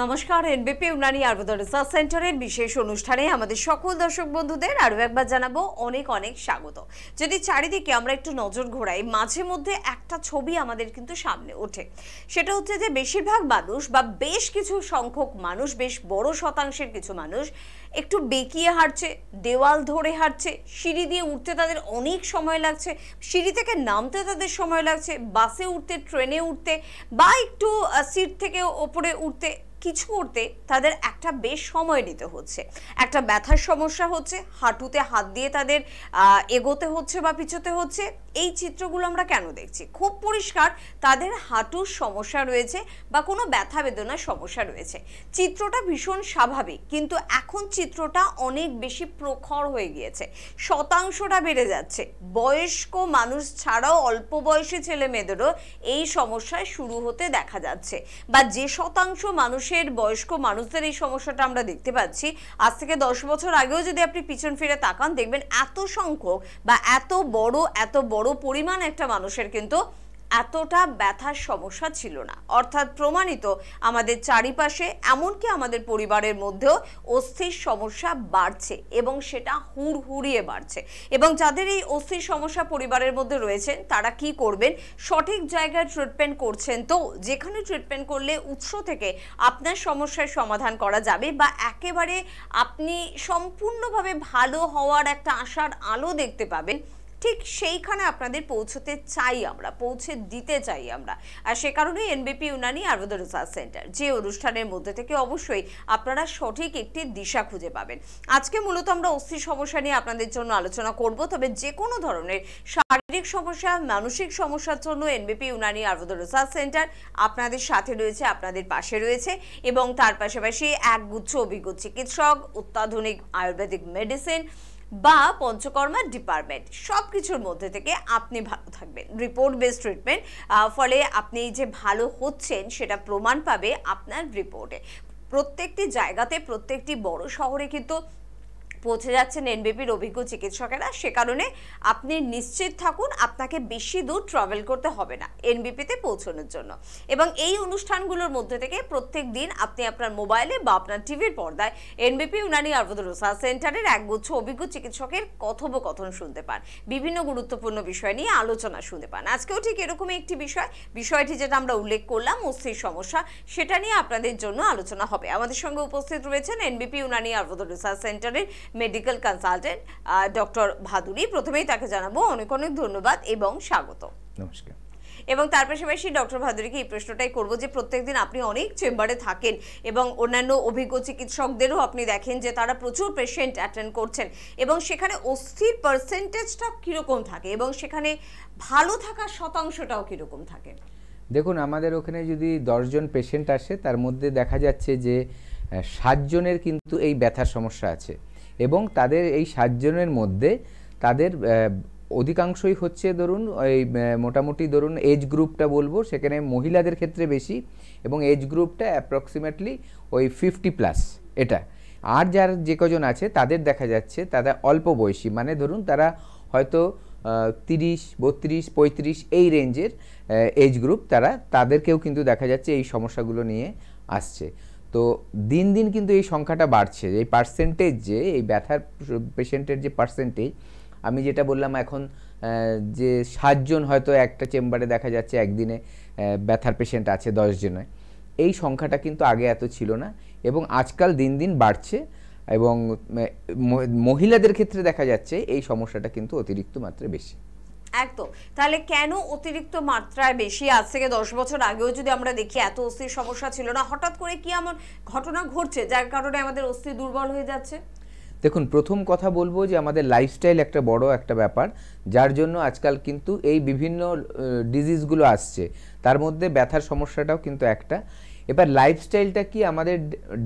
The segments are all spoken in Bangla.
নমস্কার, এনবিপি উনানি আয়ুর্বেদ রিসার্চ সেন্টারের বিশেষ অনুষ্ঠানে আমাদের সকল দর্শক বন্ধুদের আরও একবার জানাবো অনেক অনেক স্বাগত। যদি চারিদিকে আমরা একটু নজর ঘোরাই, মাঝে মধ্যে একটা ছবি আমাদের কিন্তু সামনে ওঠে। সেটা হচ্ছে যে বেশিরভাগ মানুষ বা বেশ কিছু সংখ্যক মানুষ, বেশ বড় শতাংশের কিছু মানুষ একটু বেঁকিয়ে হাঁটছে, দেওয়াল ধরে হাঁটছে, সিঁড়ি দিয়ে উঠতে তাদের অনেক সময় লাগছে, সিঁড়ি থেকে নামতে তাদের সময় লাগছে, বাসে উঠতে, ট্রেনে উঠতে বা একটু সিট থেকে ওপরে উঠতে, কিছু করতে তাদের একটা বেশ সময় নিতে হচ্ছে। একটা ব্যথার সমস্যা হচ্ছে, হাঁটুতে হাত দিয়ে তাদের এগোতে হচ্ছে বা পিছোতে হচ্ছে। এই চিত্রগুলো আমরা কেন দেখছি? খুব পরিষ্কার তাদের হাঁটুর সমস্যা রয়েছে বা কোনো ব্যথা বেদনার সমস্যা রয়েছে। চিত্রটা ভীষণ স্বাভাবিক, কিন্তু এখন চিত্রটা অনেক বেশি প্রখর হয়ে গিয়েছে, শতাংশটা বেড়ে যাচ্ছে। বয়স্ক মানুষ ছাড়াও অল্প বয়সী ছেলে মেয়েদেরও এই সমস্যায় শুরু হতে দেখা যাচ্ছে, বা যে শতাংশ মানুষের বয়স্ক মানুষদের এই সমস্যাটা আমরা দেখতে পাচ্ছি, আজ থেকে 10 বছর আগেও যদি আপনি পিছন ফিরে তাকান, দেখবেন এত সংখ্যক বা এত বড় পরিমাণ একটা মানুষের কিন্তু এতটা ব্যথার সমস্যা ছিল না। অর্থাৎ প্রমাণিত আমাদের চারিপাশে, এমনকি আমাদের পরিবারের মধ্যেও অস্থির সমস্যা বাড়ছে এবং সেটা হুড়হুড়িয়ে বাড়ছে। এবং যাদের এই অস্থির সমস্যা পরিবারের মধ্যে রয়েছেন, তারা কি করবেন? সঠিক জায়গায় ট্রিটমেন্ট করছেন তো, যেখানে ট্রিটমেন্ট করলে উৎস থেকে আপনার সমস্যার সমাধান করা যাবে বা একেবারে আপনি সম্পূর্ণভাবে ভালো হওয়ার একটা আশার আলো দেখতে পাবেন, ঠিক সেইখানে আপনাদের পৌঁছতে চাই আমরা, পৌঁছে দিতে চাই আমরা। আর সে কারণেই এনবিপি উনানি আয়ুর্বেদ রিসার্চ সেন্টার, যে অনুষ্ঠানের মধ্যে থেকে অবশ্যই আপনারা সঠিক একটি দিশা খুঁজে পাবেন। আজকে মূলত আমরা অস্থির সমস্যা নিয়ে আপনাদের জন্য আলোচনা করব। তবে যে কোনো ধরনের শারীরিক সমস্যা, মানসিক সমস্যার জন্য এনবিপি উনানি আয়ুর্বেদ রিসার্চ সেন্টার আপনাদের সাথে রয়েছে, আপনাদের পাশে রয়েছে। এবং তার পাশাপাশি একগুচ্ছ অভিজ্ঞ চিকিৎসক, অত্যাধুনিক আয়ুর্বেদিক মেডিসিন বা পঞ্চকর্মা ডিপার্টমেন্ট, সব কিছুর মধ্যে থেকে আপনি ভালো থাকবেন। রিপোর্ট বেসড ট্রিটমেন্ট, ফলে আপনি যে ভালো হচ্ছেন সেটা প্রমাণ পাবে আপনার রিপোর্টে। প্রত্যেকটি জায়গাতে, প্রত্যেকটি বড় শহরে কিন্তু পৌঁছে যাচ্ছেন এনবিপির অভিজ্ঞ চিকিৎসকেরা। সে কারণে আপনি নিশ্চিত থাকুন, আপনাকে বেশি দূর ট্রাভেল করতে হবে না এনবিপিতে পৌঁছানোর জন্য। এবং এই অনুষ্ঠানগুলোর মধ্যে থেকে প্রত্যেক দিন আপনি আপনার মোবাইলে বা আপনার টিভির পর্দায় এনবিপি উনানি আয়ুর্বেদ রিসার্চ সেন্টারের একগুচ্ছ অভিজ্ঞ চিকিৎসকের কথোপকথন শুনতে পান, বিভিন্ন গুরুত্বপূর্ণ বিষয় নিয়ে আলোচনা শুনতে পান। আজকেও ঠিক এরকমই একটি বিষয়টি যেটা আমরা উল্লেখ করলাম, অস্থির সমস্যা, সেটা নিয়ে আপনাদের জন্য আলোচনা হবে। আমাদের সঙ্গে উপস্থিত রয়েছেন এনবিপি উনানি আয়ুর্বেদ রিসার্চ সেন্টারের মেডিকেল কনসালটেন্ট ডক্টর ভাদুরী। প্রথমেই তাকে জানাবো অনেক অনেক ধন্যবাদ এবং স্বাগত। নমস্কার। এবং তার পাশাপাশি ডক্টর ভাদুরীকে এই প্রশ্নটাই করবো যে প্রত্যেকদিন আপনি অনেক চেম্বারে থাকেন এবং অন্যান্য অভিজ্ঞ চিকিৎসকদেরও আপনি দেখেন যে তারা প্রচুর পেশেন্ট অ্যাটেন্ড করছেন, এবং সেখানে অস্থির পার্সেন্টেজটা কীরকম থাকে এবং সেখানে ভালো থাকার শতাংশটাও কীরকম থাকে? দেখুন, আমাদের ওখানে যদি 10 জন পেশেন্ট আসে, তার মধ্যে দেখা যাচ্ছে যে 7 জনের কিন্তু এই ব্যথার সমস্যা আছে। এবং তাদের এই 7 জনের মধ্যে তাদের অধিকাংশই হচ্ছে ধরুন ওই মোটামুটি ধরুন এজ গ্রুপটা বলবো, সেখানে মহিলাদের ক্ষেত্রে বেশি, এবং এজ গ্রুপটা অ্যাপ্রক্সিমেটলি ওই 50+। এটা আর যার যে কজন আছে তাদের দেখা যাচ্ছে তারা অল্প বয়সী, মানে ধরুন তারা হয়তো 30, 32, 35 এই রেঞ্জের এজ গ্রুপ, তাদেরকেও কিন্তু দেখা যাচ্ছে এই সমস্যাগুলো নিয়ে আসছে। তো দিন দিন কিন্তু এই সংখ্যাটা বাড়ছে। এই পার্সেন্টেজ, যে এই ব্যথার পেশেন্টের যে পার্সেন্টেজ, আমি যেটা বললাম এখন যে 7 জন হয়তো একটা চেম্বারে দেখা যাচ্ছে একদিনে ব্যথার পেশেন্ট আছে 10 জনে, এই সংখ্যাটা কিন্তু আগে এত ছিল না এবং আজকাল দিন দিন বাড়ছে। এবং মহিলাদের ক্ষেত্রে দেখা যাচ্ছে এই সমস্যাটা কিন্তু অতিরিক্ত মাত্রায় বেশি। একদম। তাহলে কেন অতিরিক্ত মাত্রায় বেশি? আজ থেকে 10 বছর আগেও যদি আমরা দেখি এত অস্থির সমস্যা ছিল না, হঠাৎ করে কি এমন ঘটনা ঘটছে যার কারণে আমাদের অস্থি দুর্বল হয়ে যাচ্ছে? দেখুন, প্রথম কথা বলবো যে আমাদের লাইফস্টাইল একটা বড় একটা ব্যাপার, যার জন্য আজকাল কিন্তু এই বিভিন্ন ডিজিজগুলো আসছে। তার মধ্যে ব্যথার সমস্যাটাও কিন্তু একটা। এবার লাইফস্টাইলটা কি, আমাদের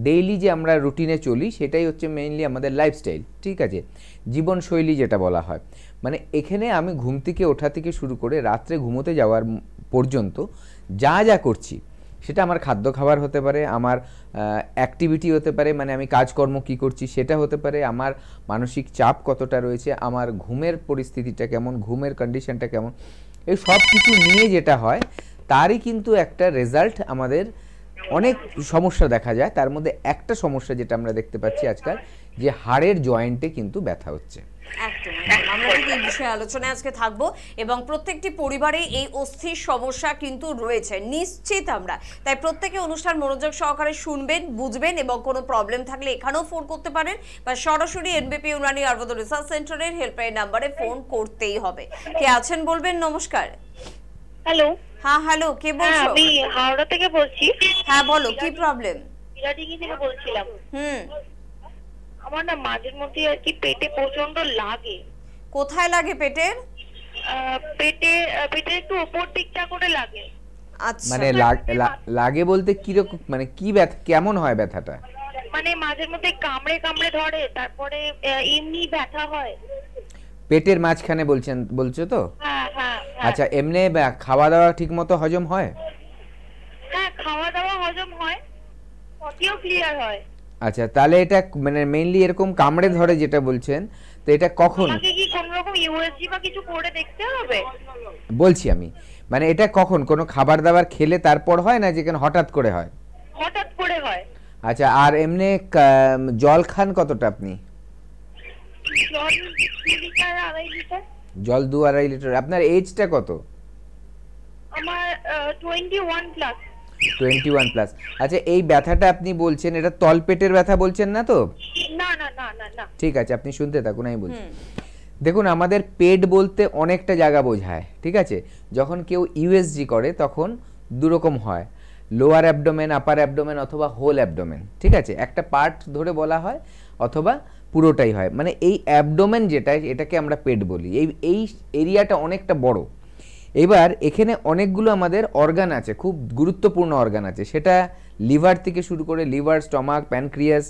ডেইলি যে আমরা রুটিনে চলি সেটাই হচ্ছে মেইনলি আমাদের লাইফস্টাইল, ঠিক আছে, জীবনশৈলী যেটা বলা হয়। মানে এখানে আমি ঘুম থেকে ওঠা থেকে শুরু করে রাত্রে ঘুমোতে যাওয়ার পর্যন্ত যা যা করছি, সেটা আমার খাদ্য খাবার হতে পারে, আমার অ্যাক্টিভিটি হতে পারে, মানে আমি কাজকর্ম কি করছি সেটা হতে পারে, আমার মানসিক চাপ কতটা রয়েছে, আমার ঘুমের পরিস্থিতিটা কেমন, ঘুমের কন্ডিশনটা কেমন, এই সব কিছু নিয়ে যেটা হয় তারই কিন্তু একটা রেজাল্ট আমাদের অনেক সমস্যা দেখা যায়, তার মধ্যে একটা সমস্যা যেটা আমরা দেখতে পাচ্ছি আজকাল, যে হাড়ের জয়েন্টে কিন্তু ব্যথা হচ্ছে। একদম আমরা ঠিক এই বিষয়ে আলোচনায় আজকে থাকবো, এবং প্রত্যেকটি পরিবারে এই অস্থির সমস্যা কিন্তু রয়েছে নিশ্চিত আমরা, তাই প্রত্যেকে অনুষ্ঠান মনোযোগ সহকারে শুনবেন, বুঝবেন, এবং কোনো প্রবলেম থাকলে এখানেও ফোন করতে পারেন বা সরাসরি এনবিপি ইউনানি আয়ুর্বেদ রিসার্চ সেন্টারের হেল্পলাইন নাম্বারে ফোন করতেই হবে। কে আছেন বলবেন? নমস্কার। হ্যালো। হ্যাঁ হ্যালো, কে বলছো? আমি হাওড়া থেকে বলছি। হ্যাঁ বলো, কি প্রবলেম? বিরাডিঙ্গি থেকে বলছিলাম। আমার না মাঝে মধ্যে আর কি পেটে প্রচন্ড লাগে। কোথায় লাগে পেটের? পেটে একটু উপর দিকটা করে লাগে। আচ্ছা, মানে লাগে বলতে কি রকম, মানে কি ব্যথা, কেমন হয় ব্যথাটা? মানে মাঝে মধ্যে কামড়ে কামড়ে ধরে, তারপরে এমনি ব্যথা হয়। পেটের মাঝখানে বলছো তো? হ্যাঁ হ্যাঁ। আচ্ছা, এমনি খাওয়া দাওয়া ঠিকমতো হজম হয়? হ্যাঁ, খাওয়া দাওয়া হজম হয়, পটিও ক্লিয়ার হয়। আচ্ছা, তাহলে এটা মানে মেইনলি এরকম কামড়ে ধরে যেটা বলছেন, তো এটা কখন? আমাকে কি কোনো রকম ইউএসজি বা কিছু করে দেখতে হবে? বলছি আমি, মানে এটা কখন কোনো খাবার দাবার খেলে তারপর হয়, না যেখানে হঠাৎ করে হয়? হঠাৎ করে হয়। আচ্ছা, আর এমনি জল খান কতটা আপনি? জল 2 লিটার 2.5 লিটার। জল 2-2.5 লিটার। আপনার এজটা কত? আমার 21 প্লাস। 21 প্লাস। আচ্ছা, এই ব্যথাটা আপনি বলছেন, এটা তলপেটের ব্যথা বলছেন না তো? না না না না না। ঠিক আছে, আপনি শুনতে থাকুন, আমি বলছি। দেখুন, আমাদের পেট বলতে অনেকটা জায়গা বোঝায়, ঠিক আছে? যখন কেউ ইউএসজি করে তখন দুরকম হয়, লোয়ার অ্যাবডোমেন, আপার অ্যাবডোমেন, অথবা হোল অ্যাবডোমেন, ঠিক আছে? একটা পার্ট ধরে বলা হয়, অথবা পুরোটাই হয়। মানে এই অ্যাবডোমেন যেটা, এটাকে আমরা পেট বলি। এই এরিয়াটা অনেকটা বড়। এবার এখানে অনেকগুলো আমাদের অর্গান আছে, খুব গুরুত্বপূর্ণ অর্গান আছে। সেটা লিভার থেকে শুরু করে লিভার, স্টমাক, প্যানক্রিয়াস,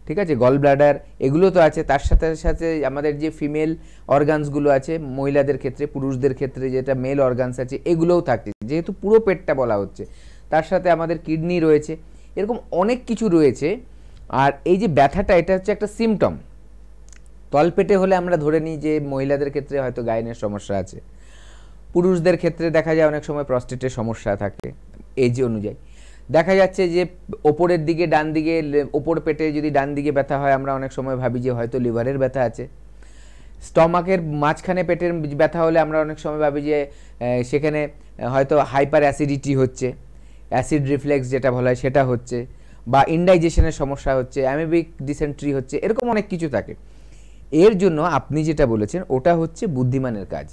ঠিক আছে, গল ব্লাডার, এগুলো তো আছে। তার সাথে সাথে আমাদের যে ফিমেল অর্গানসগুলো আছে, মহিলাদের ক্ষেত্রে, পুরুষদের ক্ষেত্রে যেটা মেল অর্গানস আছে, এগুলোও থাকে। যেহেতু পুরো পেটটা বলা হচ্ছে, তার সাথে আমাদের কিডনি রয়েছে, এরকম অনেক কিছু রয়েছে। আর এই যে ব্যথাটা, এটা হচ্ছে একটা সিমটম। তলপেটে হলে আমরা ধরে নিই যে মহিলাদের ক্ষেত্রে হয়তো গাইনের সমস্যা আছে, পুরুষদের ক্ষেত্রে দেখা যায় অনেক সময় প্রস্টেটের সমস্যা থাকে এজ অনুযায়ী। দেখা যাচ্ছে যে ওপরের দিকে, ডান দিকে, ওপর পেটে যদি ডান দিকে ব্যথা হয়, আমরা অনেক সময় ভাবি যে হয়তো লিভারের ব্যথা আছে। স্টমাকের মাঝখানে পেটের ব্যথা হলে আমরা অনেক সময় ভাবি যে সেখানে হয়তো হাইপার অ্যাসিডিটি হচ্ছে, অ্যাসিড রিফ্লেক্স যেটা বলা হয় সেটা হচ্ছে, বা ইনডাইজেশনের সমস্যা হচ্ছে, অ্যামিবিক ডিসেন্ট্রি হচ্ছে, এরকম অনেক কিছু থাকে। এর জন্য আপনি যেটা বলেছেন ওটা হচ্ছে বুদ্ধিমানের কাজ।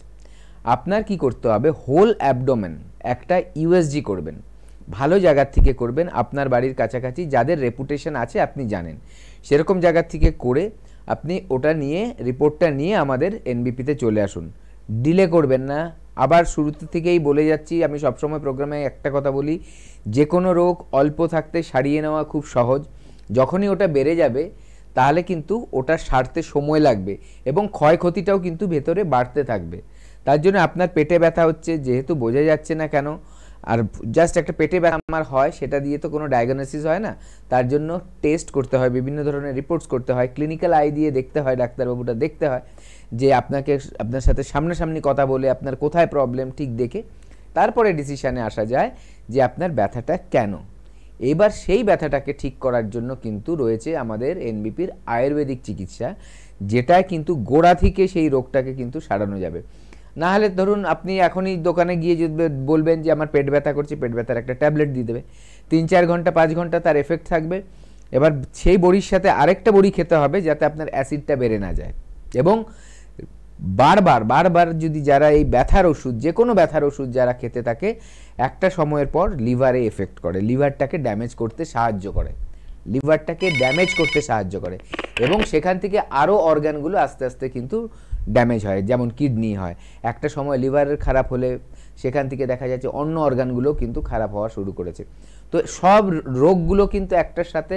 আপনার কি করতে হবে, হোল অ্যাবডোমেন একটা ইউএসজি করবেন, ভালো জায়গার থেকে করবেন, আপনার বাড়ির কাছাকাছি যাদের রেপুটেশন আছে আপনি জানেন, সেরকম জায়গার থেকে করে আপনি ওটা নিয়ে, রিপোর্টটা নিয়ে আমাদের এনবিপিতে চলে আসুন। ডিলে করবেন না। আবার শুরুতে থেকেই বলে যাচ্ছি, আমি সবসময় প্রোগ্রামে একটা কথা বলি, যে কোনো রোগ অল্প থাকতে সারিয়ে নেওয়া খুব সহজ, যখনই ওটা বেড়ে যাবে তাহলে কিন্তু ওটা সারতে সময় লাগবে, এবং ক্ষয়ক্ষতিটাও কিন্তু ভেতরে বাড়তে থাকবে। তার জন্য আপনার পেটে ব্যথা হচ্ছে, যেহেতু বোঝা যাচ্ছে না কেন, আর জাস্ট একটা পেটে ব্যথা আমার হয়, সেটা দিয়ে তো কোনো ডায়াগনোসিস হয় না। তার জন্য টেস্ট করতে হয়, বিভিন্ন ধরনের রিপোর্টস করতে হয়, ক্লিনিক্যাল আই দিয়ে দেখতে হয়, ডাক্তারবাবুটা দেখতে হয় যে আপনার সাথে সামনাসামনি কথা বলে আপনার কোথায় প্রবলেম ঠিক দেখে তারপরে ডিসিশানে আসা যায় যে আপনার ব্যথাটা কেন। এবার সেই ব্যথাটাকে ঠিক করার জন্য কিন্তু রয়েছে আমাদের এনবিপির আয়ুর্বেদিক চিকিৎসা, যেটা কিন্তু গোড়া থেকে সেই রোগটাকে কিন্তু সারানো যাবে। না হলে ধরুন আপনি এখনই দোকানে গিয়ে যদি বলবেন যে আমার পেট ব্যথা করছে, পেট ব্যথার একটা ট্যাবলেট দিয়ে দেবে, 3-4 ঘন্টা 5 ঘন্টা তার এফেক্ট থাকবে। এবার সেই বড়ির সাথে আরেকটা বড়ি খেতে হবে যাতে আপনার অ্যাসিডটা বেড়ে না যায়। এবং বারবার যদি যারা এই ব্যথার ওষুধ, যে কোনো ব্যথার ওষুধ যারা খেতে থাকে, একটা সময়ের পর লিভারে এফেক্ট করে, লিভারটাকে ড্যামেজ করতে সাহায্য করে, এবং সেখান থেকে আরও অর্গানগুলো আস্তে আস্তে কিন্তু ড্যামেজ হয়। যেমন কিডনি হয়, একটা সময় লিভারের খারাপ হলে সেখান থেকে দেখা যাচ্ছে অন্য অর্গানগুলো কিন্তু খারাপ হওয়া শুরু করেছে। তো সব রোগগুলো কিন্তু একটার সাথে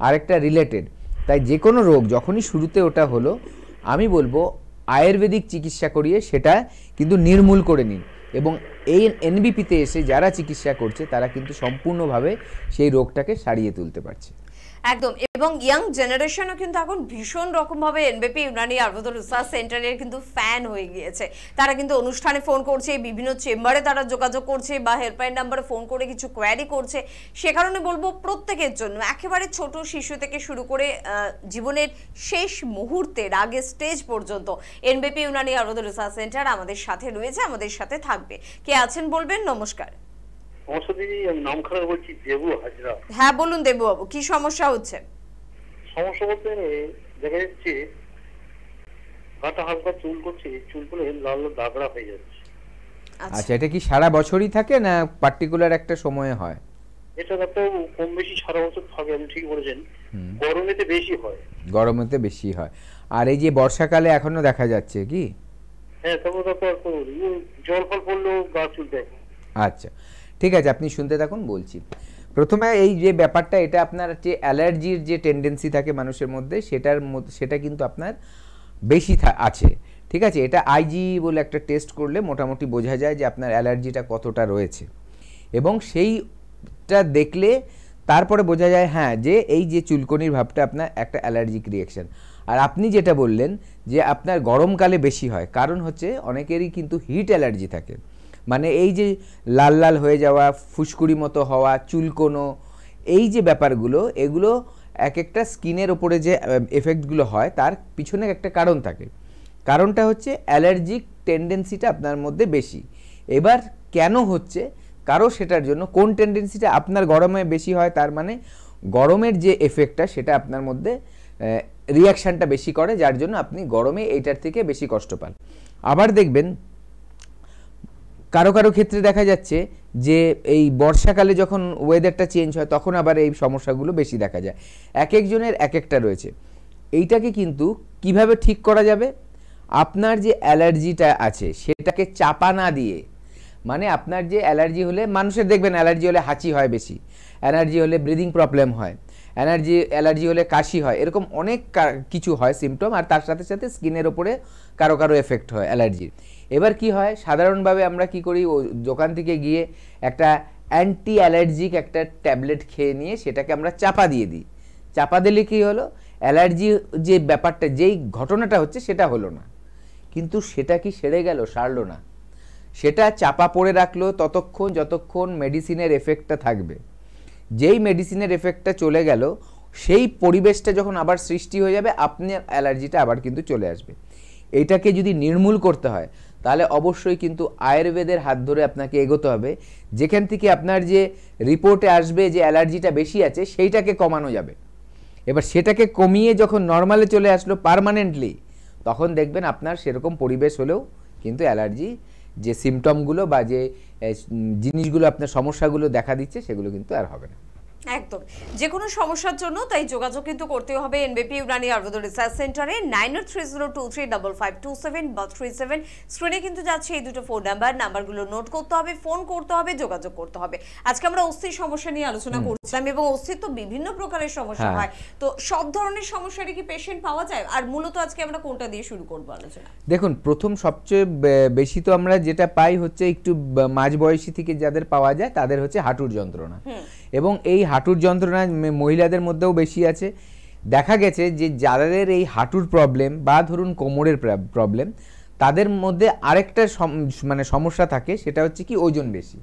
আরেকটা রিলেটেড। তাই যে কোনো রোগ যখনই শুরুতে ওটা হলো, আমি বলবো আয়ুর্বেদিক চিকিৎসা করিয়ে সেটা কিন্তু নির্মূল করে নিন। এবং এই এনবিপিতে এসে যারা চিকিৎসা করছে তারা কিন্তু সম্পূর্ণভাবে সেই রোগটাকে সারিয়ে তুলতে পারছে। একদম, এবং ইয়াং জেনারেশনও কিন্তু এখন ভীষণ রকম ভাবে এনবিপি ইউনানি আয়ুর্বেদ রিসার্চ সেন্টারের কিন্তু ফ্যান হয়ে গিয়েছে। তারা কিন্তু অনুষ্ঠানে ফোন করছে, বিভিন্ন চেম্বারে তারা যোগাযোগ করছে বা হেল্পলাইন নাম্বারে ফোন করে কিছু কোয়ারি করছে। সে কারণে বলবো প্রত্যেকের জন্য, একেবারে ছোট শিশু থেকে শুরু করে জীবনের শেষ মুহূর্তের আগে স্টেজ পর্যন্ত এনবিপি ইউনানি আয়ুর্বেদ রিসার্চ সেন্টার আমাদের সাথে রয়েছে, আমাদের সাথে থাকবে। কে আছেন বলবেন? নমস্কার। নাম খারাপ বলছি, দেবু হাজরা। হ্যাঁ বলুন দেবু বাবু, কি সমস্যা হচ্ছে? সমস্যা বলতে দেখা যাচ্ছে গাটা হালকা চুল করছে, চুলগুলো লাল লাল দাগড়া হয়ে যাচ্ছে। আচ্ছা, এটা কি সারা বছরই থাকে না পার্টিকুলার একটা সময়ে হয়? এটা তো কম বেশি সারা বছর থাকে, আপনি ঠিক বলেছেন। গরমেতে বেশি হয়। গরমেতে বেশি হয়। আর এই যে বর্ষাকালে এখনো দেখা যাচ্ছে কি? হ্যাঁ, তবে জল ফল পড়লেও গা চুলতে। আচ্ছা ঠিক আছে, আপনি শুনতে থাকুন, বলছি। প্রথমে এই যে ব্যাপারটা, এটা আপনার যে অ্যালার্জির যে টেন্ডেন্সি থাকে মানুষের মধ্যে, সেটা কিন্তু আপনার বেশি আছে। ঠিক আছে, এটা আইজি বলে একটা টেস্ট করলে মোটামুটি বোঝা যায় যে আপনার অ্যালার্জিটা কতটা রয়েছে, এবং সেইটা দেখলে তারপরে বোঝা যায় হ্যাঁ যে এই যে চুলকনির ভাবটা আপনার একটা অ্যালার্জিক রিয়েকশন। আর আপনি যেটা বললেন যে আপনার গরমকালে বেশি হয়, কারণ হচ্ছে অনেকেরই কিন্তু হিট অ্যালার্জি থাকে। মানে এই যে লাল লাল হয়ে যাওয়া, ফুসকুড়ি মতো হওয়া, চুলকোনো, এই যে ব্যাপারগুলো, এগুলো এক একটা স্কিনের ওপরে যে এফেক্টগুলো হয় তার পিছনে একটা কারণ থাকে। কারণটা হচ্ছে অ্যালার্জিক টেন্ডেন্সিটা আপনার মধ্যে বেশি। এবার কেন হচ্ছে, কারো সেটার জন্য কোন টেন্ডেন্সিটা আপনার গরমে বেশি হয়, তার মানে গরমের যে এফেক্টটা সেটা আপনার মধ্যে রিয়াকশানটা বেশি করে, যার জন্য আপনি গরমে এইটার থেকে বেশি কষ্ট পান। আবার দেখবেন কারো কারো ক্ষেত্রে দেখা যাচ্ছে যে এই বর্ষাকালে যখন ওয়েদারটা চেঞ্জ হয় তখন আবার এই সমস্যাগুলো বেশি দেখা যায়। এক একজনের এক একটা রয়েছে। এইটাকে কিন্তু কিভাবে ঠিক করা যাবে, আপনার যে অ্যালার্জিটা আছে সেটাকে চাপা না দিয়ে, মানে আপনার যে অ্যালার্জি হলে, মানুষের দেখবেন অ্যালার্জি হলে হাঁচি হয় বেশি, অ্যালার্জি হলে ব্রিদিং প্রবলেম হয়, অ্যালার্জি হলে কাশি হয়, এরকম অনেক কিছু হয় সিমটম। আর তার সাথে সাথে স্কিনের ওপরে কারো কারো এফেক্ট হয় অ্যালার্জির। এবার কি হয়, সাধারণভাবে আমরা কি করি, দোকান থেকে গিয়ে একটা অ্যান্টি অ্যালার্জিক একটা ট্যাবলেট খেয়ে নিয়ে সেটাকে আমরা চাপা দিয়ে দিই। চাপা দিলে কি হলো, অ্যালার্জি যে ব্যাপারটা, যেই ঘটনাটা হচ্ছে সেটা হলো না, কিন্তু সেটা কি সেরে গেল? সারলো না। সেটা চাপা পড়ে রাখলো ততক্ষণ যতক্ষণ মেডিসিনের এফেক্টটা থাকবে। যেই মেডিসিনের এফেক্টটা চলে গেল, সেই পরিবেশটা যখন আবার সৃষ্টি হয়ে যাবে, আপনার অ্যালার্জিটা আবার কিন্তু চলে আসবে। এইটাকে যদি নির্মূল করতে হয় তাহলে অবশ্যই কিন্তু আয়ুর্বেদের হাত ধরে আপনাকে এগোতে হবে, যেখান থেকে আপনার যে রিপোর্টে আসবে যে অ্যালার্জিটা বেশি আছে সেইটাকে কমানো যাবে। এবার সেটাকে কমিয়ে যখন নর্মালে চলে আসলো পার্মানেন্টলি, তখন দেখবেন আপনার সেরকম পরিবেশ হলেও কিন্তু অ্যালার্জি যে সিমটমগুলো বা যে জিনিসগুলো আপনার সমস্যাগুলো দেখা দিচ্ছে সেগুলো কিন্তু আর হবে না। একদম, যে কোনো সমস্যার জন্য তাই যোগাযোগ কিন্তু করতে হবে এনবিপি ইউনানি আয়ুর্বেদ রিসার্চ সেন্টারে 9830235527 বা 37। স্ক্রিনে কিন্তু যাচ্ছে এই দুটো ফোন নাম্বারগুলো নোট করতে হবে, ফোন করতে হবে, যোগাযোগ করতে হবে। আজকে আমরা অস্থির সমস্যা নিয়ে আলোচনা করছিলাম, এবং অস্থির তো বিভিন্ন প্রকারের সমস্যা হয়, তো সব ধরনের সমস্যারই কি পেশেন্ট পাওয়া যায়? আর মূলত আজকে আমরা কোনটা দিয়ে শুরু করব আলোচনা? দেখুন, প্রথম সবচেয়ে বেশি তো আমরা যেটা পাই হচ্ছে একটু মাঝবয়সী থেকে যাদের পাওয়া যায় তাদের হচ্ছে হাঁটুর যন্ত্রণা, এবং এই হাঁটুর যন্ত্রণা মহিলাদের মধ্যেও বেশি আছে। দেখা গেছে যে যাদের এই হাঁটুর প্রবলেম বা ধরুন কোমরের প্রবলেম, তাদের মধ্যে আরেকটা মানে সমস্যা থাকে, সেটা হচ্ছে কি ওজন বেশি।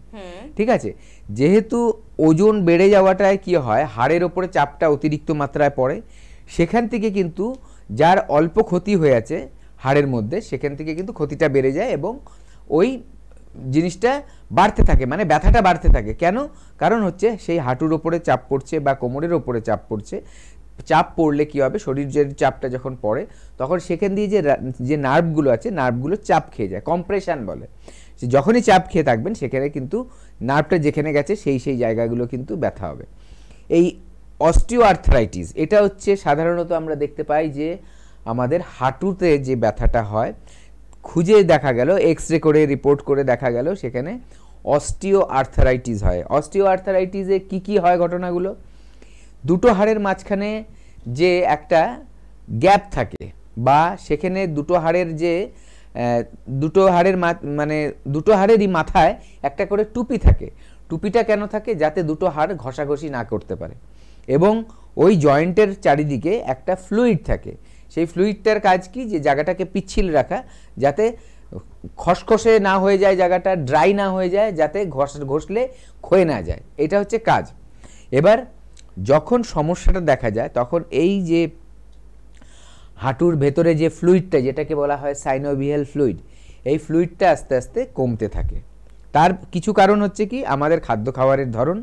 ঠিক আছে, যেহেতু ওজন বেড়ে যাওয়াটায় কি হয়, হাড়ের ওপরে চাপটা অতিরিক্ত মাত্রায় পড়ে, সেখান থেকে কিন্তু যার অল্প ক্ষতি হয়ে আছে হাড়ের মধ্যে, সেখান থেকে কিন্তু ক্ষতিটা বেড়ে যায় এবং ওই জিনিসটা বাড়তে থাকে, মানে ব্যথাটা বাড়তে থাকে। কেন? কারণ হচ্ছে সেই হাঁটুর ওপরে চাপ পড়ছে বা কোমরের ওপরে চাপ পড়ছে। চাপ পড়লে কি হবে, শরীরের চাপটা যখন পড়ে তখন সেখান দিয়ে যে নার্ভগুলো আছে, নার্ভগুলো চাপ খেয়ে যায়, কম্প্রেশন বলে। যখনই চাপ খেয়ে থাকবেন সেখানে কিন্তু নার্ভটা যেখানে গেছে সেই জায়গাগুলো কিন্তু ব্যথা হবে। এই অস্টিও আর্থ্রাইটিস, এটা হচ্ছে সাধারণত আমরা দেখতে পাই যে আমাদের হাঁটুতে যে ব্যথাটা হয়, খুঁজে দেখা গেল, এক্সরে করে রিপোর্ট করে দেখা গেল সেখানে অস্টিও আর্থারাইটিস হয়। অস্টিও আর্থারাইটিসে কী হয় ঘটনাগুলো, দুটো হাড়ের মাঝখানে যে একটা গ্যাপ থাকে, বা সেখানে দুটো হাড়েরই মাথায় একটা করে টুপি থাকে। টুপিটা কেন থাকে? যাতে দুটো হাড় ঘষাঘষি না করতে পারে, এবং ওই জয়েন্টের চারিদিকে একটা ফ্লুইড থাকে। সেই ফ্লুইডটার কাজ কি, যে জায়গাটাকে পিচ্ছিল রাখা, যাতে খসখসে না হয়ে যায়, জায়গাটা ড্রাই না হয়ে যায়, যাতে ঘষলে ক্ষয়ে না যায়, এটা হচ্ছে কাজ। এবার যখন সমস্যাটা দেখা যায় তখন এই যে হাঁটুর ভেতরে যে ফ্লুইডটা, যেটাকে বলা হয় সাইনোভিয়াল ফ্লুইড, এই ফ্লুইডটা আস্তে আস্তে কমতে থাকে। তার কিছু কারণ হচ্ছে কি, আমাদের খাদ্য খাবারের ধরন,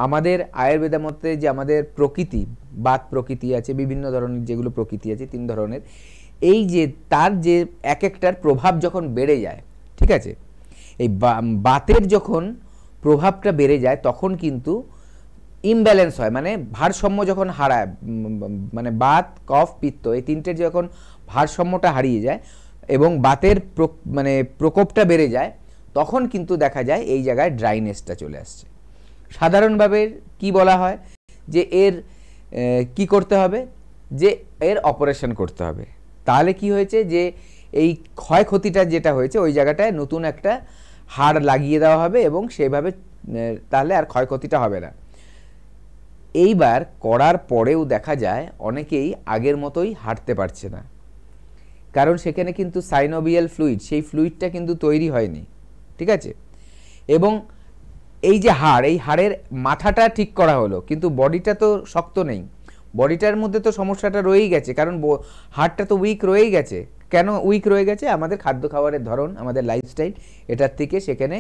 আমাদের আয়ুর্বেদের মধ্যে যে আমাদের প্রকৃতি, বাত প্রকৃতি আছে, বিভিন্ন ধরনের যেগুলো প্রকৃতি আছে 3 ধরনের, এই যে তার যে এক একটার প্রভাব যখন বেড়ে যায়, ঠিক আছে, এই বাতের যখন প্রভাবটা বেড়ে যায় তখন কিন্তু ইমব্যালেন্স হয়, মানে ভারসাম্য যখন হারায়, মানে বাত, কফ, পিত্ত, এই 3টের যখন ভারসাম্যটা হারিয়ে যায় এবং বাতের মানে প্রকোপটা বেড়ে যায়, তখন কিন্তু দেখা যায় এই জায়গায় ড্রাইনেসটা চলে আসছে। সাধারণভাবে কি বলা হয়, যে এর কি করতে হবে, যে এর অপারেশন করতে হবে। তাহলে কি হয়েছে, যে এই ক্ষয়ক্ষতিটা যেটা হয়েছে ওই জায়গাটায় নতুন একটা হাড় লাগিয়ে দেওয়া হবে এবং সেভাবে তাহলে আর ক্ষয়ক্ষতিটা হবে না। এইবার করার পরেও দেখা যায় অনেকেই আগের মতোই হাঁটতে পারছে না, কারণ সেখানে কিন্তু সাইনোভিয়াল ফ্লুইড, সেই ফ্লুইডটা কিন্তু তৈরি হয়নি, ঠিক আছে। এবং এই যে হাড়, এই হাড়ের মাথাটা ঠিক করা হলো, কিন্তু বডিটা তো শক্ত নেই, বডিটার মধ্যে তো সমস্যাটা রয়েই গেছে, কারণ হাড়টা তো উইক রয়েই গেছে। কেন উইক রয়ে গেছে? আমাদের খাদ্য খাবারের ধরন, আমাদের লাইফস্টাইল, এটার থেকে সেখানে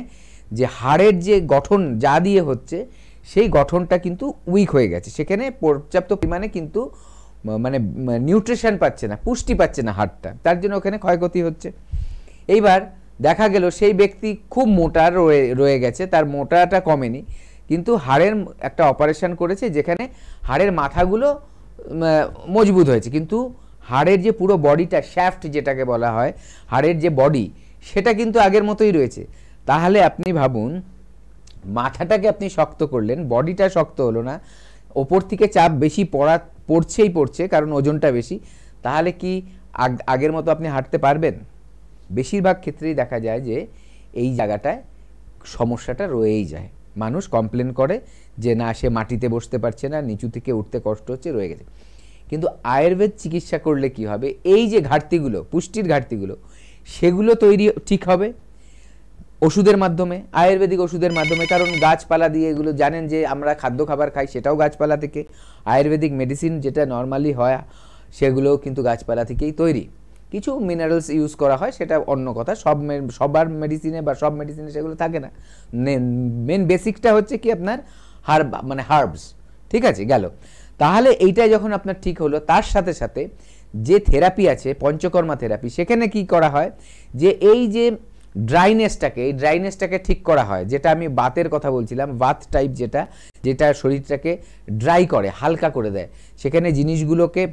যে হাড়ের যে গঠন যা দিয়ে হচ্ছে সেই গঠনটা কিন্তু উইক হয়ে গেছে, সেখানে পর্যাপ্ত পরিমাণে কিন্তু মানে নিউট্রিশন পাচ্ছে না, পুষ্টি পাচ্ছে না হাড়টা, তার জন্য ওখানে ক্ষয়ক্ষতি হচ্ছে। এইবার দেখা গেল সেই ব্যক্তি খুব মোটা রয়ে গেছে, তার মোটাটা কমেনি, কিন্তু হাড়ের একটা অপারেশন করেছে যেখানে হাড়ের মাথাগুলো মজবুত হয়েছে, কিন্তু হাড়ের যে পুরো বডিটা, শ্যাফট যেটাকে বলা হয়, হাড়ের যে বডি, সেটা কিন্তু আগের মতোই রয়েছে। তাহলে আপনি ভাবুন, মাথাটাকে আপনি শক্ত করলেন, বডিটা শক্ত হলো না, ওপর থেকে চাপ বেশি পড়ছে, কারণ ওজনটা বেশি, তাহলে কি আগের মতো আপনি হাঁটতে পারবেন? বেশিরভাগ ক্ষেত্রেই দেখা যায় যে এই জায়গাটায় সমস্যাটা রয়েই যায়। মানুষ কমপ্লেন করে যে না, সে মাটিতে বসতে পারছে না, নিচু থেকে উঠতে কষ্ট হচ্ছে, রয়ে গেছে। কিন্তু আয়ুর্বেদ চিকিৎসা করলে কি হবে, এই যে ঘাটতিগুলো, পুষ্টির ঘাটতিগুলো, সেগুলো ঠিক হবে ওষুধের মাধ্যমে, আয়ুর্বেদিক ওষুধের মাধ্যমে। কারণ গাছপালা দিয়ে, এগুলো জানেন যে আমরা খাদ্য খাবার খাই সেটাও গাছপালা থেকে, আয়ুর্বেদিক মেডিসিন যেটা নর্মালি হয় সেগুলোও কিন্তু গাছপালা থেকেই তৈরি। কিছু মিনারেলস ইউজ করা হয়, সেটা অন্য কথা, সবার মেডিসিনে বা সব মেডিসিনে সেগুলো থাকে না। মেন বেসিকটা হচ্ছে কি আপনার মানে হার্বস, ঠিক আছে, গেল। তাহলে এইটা যখন আপনার ঠিক হলো, তার সাথে সাথে যে থেরাপি আছে, পঞ্চকর্মা থেরাপি, সেখানে কি করা হয়, যে এই যে ড্রাইনেসটাকে ঠিক করা হয়, যেটা আমি বাতের কথা বলছিলাম, বাত টাইপ, যেটা শরীরটাকে ড্রাই করে, হালকা করে দেয়, সেখানে জিনিসগুলোকে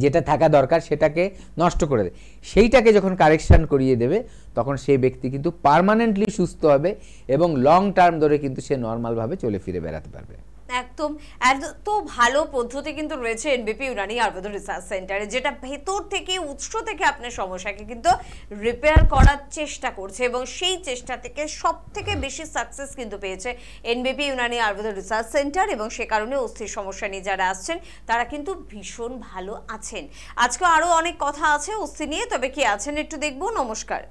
যেটা থাকা দরকার সেটাকে নষ্ট করে দেয়, সেইটাকে যখন কারেকশান করিয়ে দেবে, তখন সেই ব্যক্তি কিন্তু পার্মানেন্টলি সুস্থ হবে এবং লং টার্ম ধরে কিন্তু সে নর্মালভাবে চলে ফিরে বেড়াতে পারবে। একদম এত ভালো পদ্ধতি কিন্তু রয়েছে এনবিপি ইউনানি আয়ুর্বেদ রিসার্চ সেন্টারে, যেটা ভেতর থেকে, উৎস থেকে আপনার সমস্যাকে কিন্তু রিপেয়ার করার চেষ্টা করছে এবং সেই চেষ্টা থেকে সবথেকে বেশি সাকসেস কিন্তু পেয়েছে এনবিপি ইউনানি আয়ুর্বেদ রিসার্চ সেন্টার, এবং সে কারণে অস্থির সমস্যা নিয়ে যারা আসছেন তারা কিন্তু ভীষণ ভালো আছেন। আজকে আরো অনেক কথা আছে অস্থি নিয়ে, তবে কি আছেন একটু দেখবো। নমস্কার।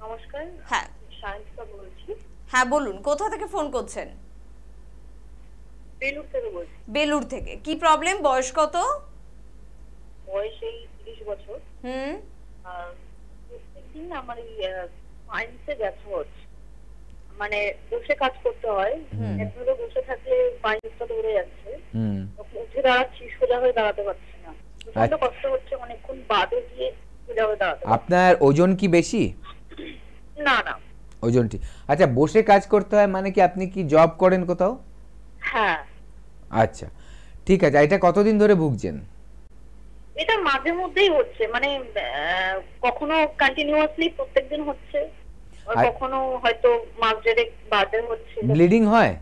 নমস্কার, হ্যাঁ সায়ন্তিকা বলছি। হ্যাঁ বলুন, কোথা থেকে ফোন করছেন? বেলুর থেকে বলছি। বেলুর থেকে। কি প্রবলেম? বয়স কত? বয়স এই 30 বছর। আর প্রত্যেকদিন আমার এই পাইলসে ব্যথা হচ্ছে, মানে বসে কাজ করতে হয়, একভাবে বসে থাকলে পাইলসটা ধরে যাচ্ছে, উঠে দাঁড়াচ্ছি, সোজা হয়ে দাঁড়াতে পারছি না, প্রচন্ড কষ্ট হচ্ছে, অনেকক্ষণ বাদে গিয়ে সোজা হয়ে দাঁড়াতে। আপনার ওজন কি বেশি? না না, ওজন ঠিক। আচ্ছা, বসে কাজ করতে হয় মানে কি, আপনি কি জব করেন কোথাও? হ্যাঁ। আচ্ছা, ঠিক আছে। এটা কতদিন ধরে ভুগছেন? এটা মাঝে মধ্যেই হচ্ছে, মানে কখনো কন্টিনিউয়াসলি প্রত্যেকদিন হচ্ছে, আর কখনো হয়তো মাস দেড়েক বাদে হচ্ছে। ব্লিডিং হয়?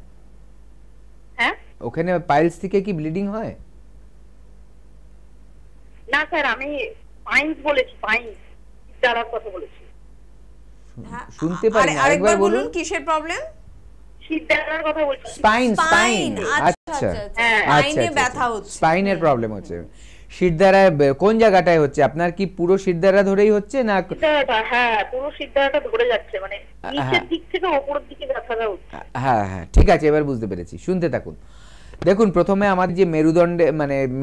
হ্যাঁ। ওখানে পাইলস থেকে কি ব্লিডিং হয়? না স্যার, আমি পাইলস বলেছি, পাইলস দ্বারার কথা বলেছি। শুনতে পারি না, আরেকবার বলুন। কিসের প্রবলেম? শিরদাঁড়ার কথা বলছি। স্পাইন আচ্ছা স্পাইনে ব্যথা হচ্ছে, স্পাইনের প্রবলেম হচ্ছে। শিরদাঁড়া কোন জায়গাটায় হচ্ছে আপনার? কি পুরো শিরদাঁড়া ধরেই হচ্ছে না? শিরদাঁড়াটা, হ্যাঁ পুরো শিরদাঁড়াটা ধরে যাচ্ছে, মানে নিচের দিক থেকে উপরের দিকে ব্যথাটা হচ্ছে। হ্যাঁ হ্যাঁ ঠিক আছে, এবার বুঝতে পেরেছি, শুনতে থাকুন। দেখুন, প্রথমে আমাদের যে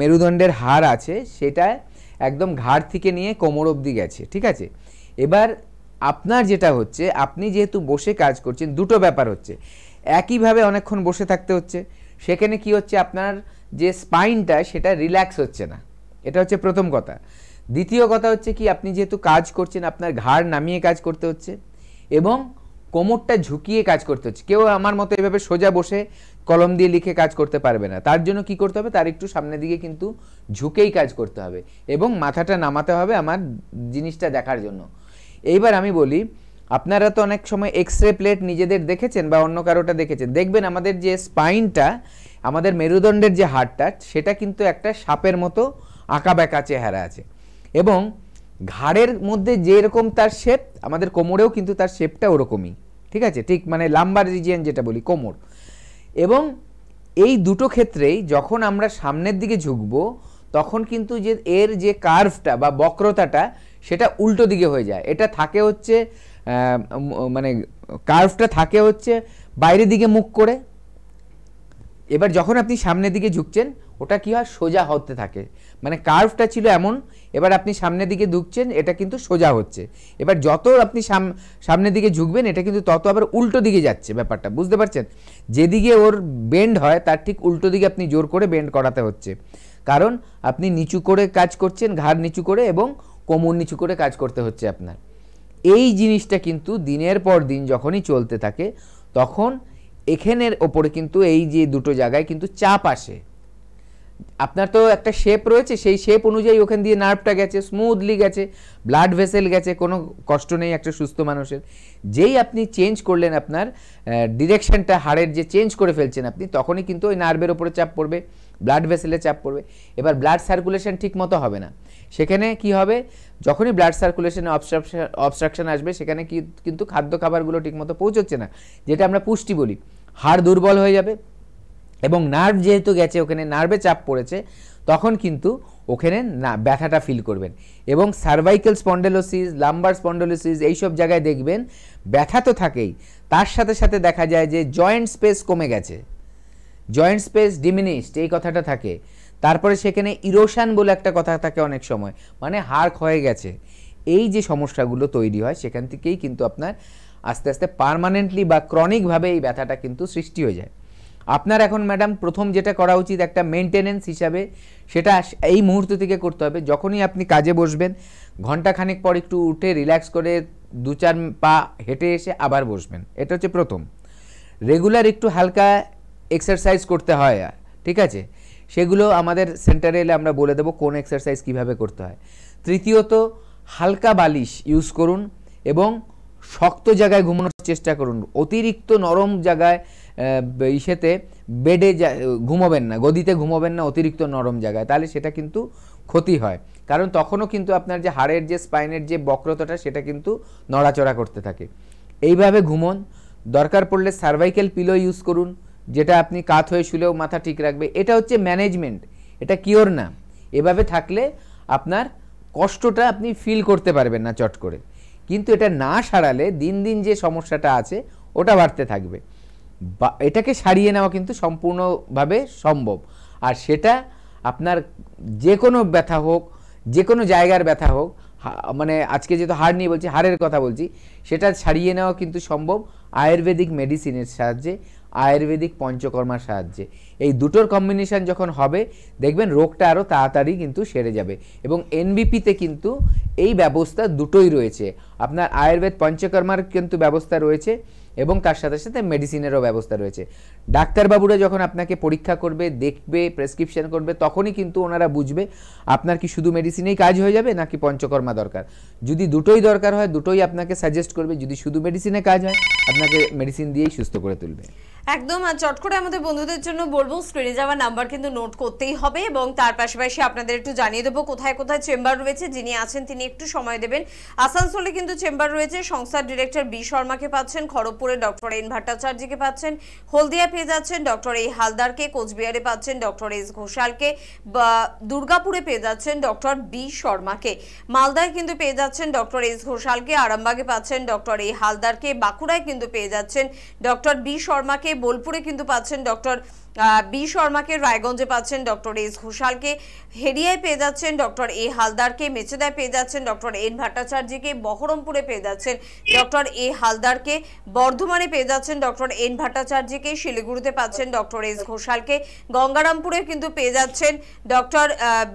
মেরুদণ্ডের হাড় আছে সেটা একদম ঘাড় থেকে নিয়ে কোমর অবধি গেছে, ঠিক আছে। এবার আপনার যেটা হচ্ছে, আপনি যেহেতু বসে কাজ করছেন, দুটো ব্যাপার হচ্ছে। একইভাবে অনেকক্ষণ বসে থাকতে হচ্ছে, সেখানে কি হচ্ছে, আপনার যে স্পাইনটা সেটা রিল্যাক্স হচ্ছে না, এটা হচ্ছে প্রথম কথা। দ্বিতীয় কথা হচ্ছে কি, আপনি যেহেতু কাজ করছেন আপনার ঘাড় নামিয়ে কাজ করতে হচ্ছে এবং কোমরটা ঝুঁকিয়ে কাজ করতে হচ্ছে। কেউ আমার মতো এভাবে সোজা বসে কলম দিয়ে লিখে কাজ করতে পারবে না। তার জন্য কি করতে হবে, তার একটু সামনের দিকে কিন্তু ঝুঁকেই কাজ করতে হবে এবং মাথাটা নামাতে হবে আমার জিনিসটা দেখার জন্য। এইবার আমি বলি, আপনারা তো অনেক সময় এক্সরে প্লেট নিজেদের দেখেছেন বা অন্য কারোটা দেখেছেন, দেখবেন আমাদের যে স্পাইনটা, আমাদের মেরুদণ্ডের যে হাড়টা, সেটা কিন্তু একটা সাপের মতো আঁকা বেঁকা চেহারা আছে এবং ঘাড়ের মধ্যে যেরকম তার শেপ, আমাদের কোমরেও কিন্তু তার শেপটা ওরকমই, ঠিক আছে, ঠিক মানে লাম্বার রিজিয়ন যেটা বলি কোমর। এবং এই দুটো ক্ষেত্রেই যখন আমরা সামনের দিকে ঝুঁকবো তখন কিন্তু যে এর যে কার্ভটা বা বক্রতাটা সেটা উল্টো দিকে হয়ে যায়। এটা থাকে হচ্ছে মানে কার্ভটা থাকে হচ্ছে বাইরের দিকে মুখ করে। এবার যখন আপনি সামনের দিকে ঝুঁকছেন ওটা কি হয়, সোজা হতে থাকে, মানে কার্ভটা ছিল এমন, এবার আপনি সামনের দিকে ঝুঁকছেন, এটা কিন্তু সোজা হচ্ছে। এবার যত আপনি সামনের দিকে ঝুঁকবেন এটা কিন্তু তত আবার উল্টো দিকে যাচ্ছে, ব্যাপারটা বুঝতে পারছেন? যেদিকে ওর বেন্ড হয় তার ঠিক উল্টো দিকে আপনি জোর করে বেন্ড করাতে হচ্ছে, কারণ আপনি নিচু করে কাজ করছেন, ঘাড় নিচু করে এবং কোমর নিচু করে কাজ করতে হচ্ছে আপনার। এই জিনিসটা কিন্তু দিনের পর দিন যখনই চলতে থাকে তখন এখানের ওপরে কিন্তু এই যে দুটো জায়গায় কিন্তু চাপ আসে। আপনার তো একটা শেপ রয়েছে, সেই শেপ অনুযায়ী ওখান দিয়ে নার্ভটা গেছে, স্মুথলি গেছে, ব্লাড ভেসেল গেছে, কোনো কষ্ট নেই একটা সুস্থ মানুষের। যেই আপনি চেঞ্জ করলেন আপনার ডিরেকশনটা, হাড়ের যে চেঞ্জ করে ফেলছেন আপনি, তখনই কিন্তু ওই নার্ভের ওপরে চাপ পড়বে, ব্লাড ভেসেলে চাপ পড়বে। এবার ব্লাড সার্কুলেশন ঠিক মতো হবে না। সেখানে কি হবে, যখনই ব্লাড সার্কুলেশনে অবস্ট্রাকশন আসবে সেখানে কিন্তু খাদ্য খাবারগুলো ঠিকমতো পৌঁছচ্ছে না, যেটা আমরা পুষ্টি বলি। হাড় দুর্বল হয়ে যাবে এবং নার্ভ যেহেতু গেছে, ওখানে নার্ভে চাপ পড়েছে, তখন কিন্তু ওখানে না ব্যথাটা ফিল করবেন। এবং সার্ভাইকাল স্পন্ডেলোসিস, লাম্বার স্পন্ডেলোসিস, এইসব জায়গায় দেখবেন ব্যথা তো থাকেই, তার সাথে সাথে দেখা যায় যে জয়েন্ট স্পেস কমে গেছে, জয়েন্ট স্পেস ডিমিনিশড, এই কথাটা থাকে। তারপরে সেখানে ইরোশন বলে একটা কথা থাকে অনেক সময়, মানে হাড় ক্ষয়ে গেছে। এই যে সমস্যাগুলো তৈরি হয় সেখান থেকেই কিন্তু আপনার আস্তে আস্তে পার্মানেন্টলি বা ক্রনিকভাবে এই ব্যথাটা কিন্তু সৃষ্টি হয়ে যায়। আপনার এখন ম্যাডাম প্রথম যেটা করা উচিত একটা মেনটেনেন্স হিসাবে, সেটা এই মুহূর্ত থেকে করতে হবে। যখনই আপনি কাজে বসবেন ঘন্টাখানেক পর একটু উঠে রিল্যাক্স করে 2-4 পা হেঁটে এসে আবার বসবেন, এটা হচ্ছে প্রথম। রেগুলার একটু হালকা এক্সারসাইজ করতে হয়, ঠিক আছে, সেগুলো আমাদের সেন্টারে এলে আমরা বলে দেবো কোন এক্সারসাইজ কিভাবে করতে হয়। তৃতীয়ত, হালকা বালিশ ইউজ করুন এবং শক্ত জায়গায় ঘুমানোর চেষ্টা করুন। অতিরিক্ত নরম জায়গায় ইসেতে বেডে ঘুমাবেন না, গদিতে ঘুমাবেন না অতিরিক্ত নরম জায়গায়, তাহলে সেটা কিন্তু ক্ষতি হয়। কারণ তখনও কিন্তু আপনার যে হাড়ের যে স্পাইনের যে বক্রতাটা সেটা কিন্তু নড়াচড়া করতে থাকে। এইভাবে ঘুমন। দরকার পড়লে সার্ভাইকাল পিলো ইউজ করুন, যেটা আপনি কাত হয়ে শুলেও মাথা ঠিক রাখবে। এটা হচ্ছে ম্যানেজমেন্ট, এটা কিওর না। এভাবে থাকলে আপনার কষ্টটা আপনি ফিল করতে পারবেন না চট করে, কিন্তু এটা না সারালে দিন দিন যে সমস্যাটা আছে ওটা বাড়তে থাকবে। এটাকে সারিয়ে নেওয়া কিন্তু সম্পূর্ণভাবে সম্ভব। আর সেটা আপনার যে কোনো ব্যথা হোক, যে কোনো জায়গার ব্যথা হোক, মানে আজকে যেহেতু হাড় নিয়ে বলছি, হাড়ের কথা বলছি, সেটা ছাড়িয়ে নেওয়া কিন্তু সম্ভব আয়ুর্বেদিক মেডিসিনের সাহায্যে, আয়ুর্বেদিক পঞ্চকর্মার সাহায্যে। এই দুটোর কম্বিনেশন যখন হবে দেখবেন রোগটা আরও তাড়াতাড়ি কিন্তু সেরে যাবে। এবং এনবিপিতে কিন্তু এই ব্যবস্থা দুটোই রয়েছে, আপনার আয়ুর্বেদ পঞ্চকর্মার কিন্তু ব্যবস্থা রয়েছে এবং তার সাথে সাথে মেডিসিনেরও ব্যবস্থা রয়েছে। ডাক্তারবাবুরা যখন আপনাকে পরীক্ষা করবে, দেখবে, প্রেসক্রিপশন করবে, তখনই কিন্তু ওনারা বুঝবে আপনার কি শুধু মেডিসিনেই কাজ হয়ে যাবে নাকি পঞ্চকর্মা দরকার। যদি দুটোই দরকার হয় দুটোই আপনাকে সাজেস্ট করবে, যদি শুধু মেডিসিনে কাজ হয় আপনাকে মেডিসিন দিয়েই সুস্থ করে তুলবে। একদম। আর চট করে আমাদের বন্ধুদের জন্য বলবো স্ক্রিনে যাওয়া নাম্বার কিন্তু নোট করতেই হবে, এবং তার পাশাপাশি আপনাদের একটু জানিয়ে দেবো কোথায় কোথায় চেম্বার রয়েছে। যিনি আছেন তিনি একটু সময় দেবেন। আসানসোলে কিন্তু চেম্বার রয়েছে, সংস্থার ডিরেক্টর বি শর্মাকে পাচ্ছেন, খড়গপুরে ডক্টর এন ভট্টাচার্যকে পাচ্ছেন, হলদিয়া পেয়ে যাচ্ছেন ডক্টর এ হালদারকে, কোচবিহারে পাচ্ছেন ডক্টর এস ঘোষালকে, দুর্গাপুরে পেয়ে যাচ্ছেন ডক্টর বি শর্মাকে, মালদায় কিন্তু পেয়ে যাচ্ছেন ডক্টর এস ঘোষালকে, আরামবাগে পাচ্ছেন ডক্টর এ হালদারকে, বাঁকুড়ায় কিন্তু পেয়ে যাচ্ছেন ডক্টর বি শর্মাকে, বোলপুরে কিন্তু পাচ্ছেন ডক্টর বি শর্মাকে, রায়গঞ্জে পাচ্ছেন ডক্টর এস ঘোষালকে, হেরিয়ায় পেয়ে যাচ্ছেন ডক্টর এ হালদারকে, মেচেদায় পেয়ে যাচ্ছেন ডক্টর এন ভট্টাচার্যকে, বহরমপুরে পেয়ে যাচ্ছেন ডক্টর এ হালদারকে, বর্ধমানে পেয়ে যাচ্ছেন ডক্টর এন ভট্টাচার্যকে, শিলিগুড়িতে পাচ্ছেন ডক্টর এস ঘোষালকে, গঙ্গারামপুরে কিন্তু পেয়ে যাচ্ছেন ডক্টর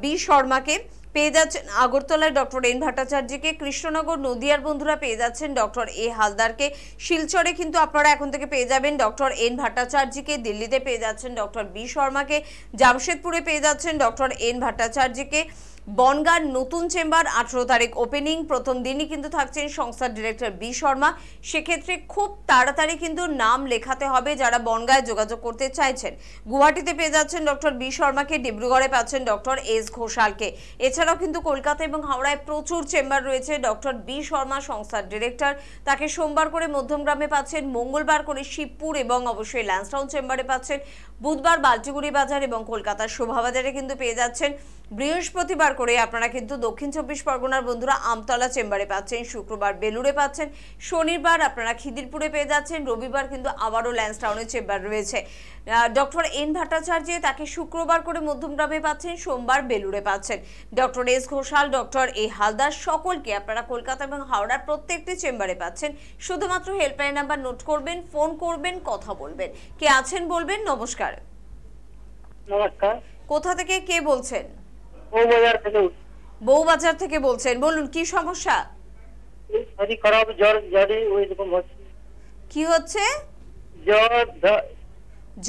বি শর্মাকে, পেয়ে যাচ্ছেন আগরতলায় ডক্টর এন ভট্টাচার্যকে, কৃষ্ণনগর নদিয়ার বন্ধুরা পেয়ে যাচ্ছেন ডক্টর এ হালদারকে, শিলচরে কিন্তু আপনারা এখন থেকে পেয়ে যাবেন ডক্টর এন ভট্টাচার্যকে, দিল্লিতে পেয়ে যাচ্ছেন ডক্টর বি শর্মাকে, জামশেদপুরে পেয়ে যাচ্ছেন ডক্টর এন ভট্টাচার্যকে, বনগাঁর নতুন চেম্বার 18 তারিখ ওপেনিং, প্রথম দিনই কিন্তু থাকছেন সংস্থার ডিরেক্টর বি শর্মা। সেক্ষেত্রে খুব তাড়াতাড়ি কিন্তু নাম লেখাতে হবে যারা বনগাঁয় যোগাযোগ করতে চাইছেন। গুয়াহাটিতে পেয়ে যাচ্ছেন ডক্টর বি শর্মাকে, ডিব্রুগড়ে পাচ্ছেন ডক্টর এস ঘোষালকে। এছাড়াও কিন্তু কলকাতা এবং হাওড়ায় প্রচুর চেম্বার রয়েছে। ডক্টর বি শর্মা সংস্থার ডিরেক্টর, তাকে সোমবার করে মধ্যমগ্রামে পাচ্ছেন, মঙ্গলবার করে শিবপুর এবং অবশ্যই ল্যান্সটাউন চেম্বারে পাচ্ছেন, বুধবার বালচিগুড়ি বাজার এবং কলকাতার শোভাবাজারে কিন্তু পেয়ে যাচ্ছেন, বৃহস্পতিবার করে আপনারা কিন্তু দক্ষিণ 24 পরগনার বন্ধুরা আমতলা চেম্বারে পাচ্ছেন, শুক্রবার বেলুড়ে পাচ্ছেন, শনিবার আপনারা খিদিরপুরে পেয়ে যাচ্ছেন, রবিবার কিন্তু আবারও ল্যান্সটাউনের চেম্বার রয়েছে। ডক্টর এন ভট্টাচার্য তাকে শুক্রবার করে মধ্যমগ্রামে পাচ্ছেন, সোমবার বেলুড়ে পাচ্ছেন। Doctor S Ghoshal, doctor A Haldar সকলকে আপনারা কলকাতা এবং হাওড়ার প্রত্যেকটি চেম্বারে পাচ্ছেন। শুধুমাত্র হেল্পলাইন নাম্বার নোট করবেন, ফোন করবেন, কথা বলবেন। কে আছেন বলবেন। নমস্কার। নমস্কার। কোথা থেকে কে বলছেন? বউবাজার থেকে। বউবাজার থেকে বলছেন, বলুন কি সমস্যা? শরীর খারাপ, জ্বর জারি ওই রকম হচ্ছে। কি হচ্ছে?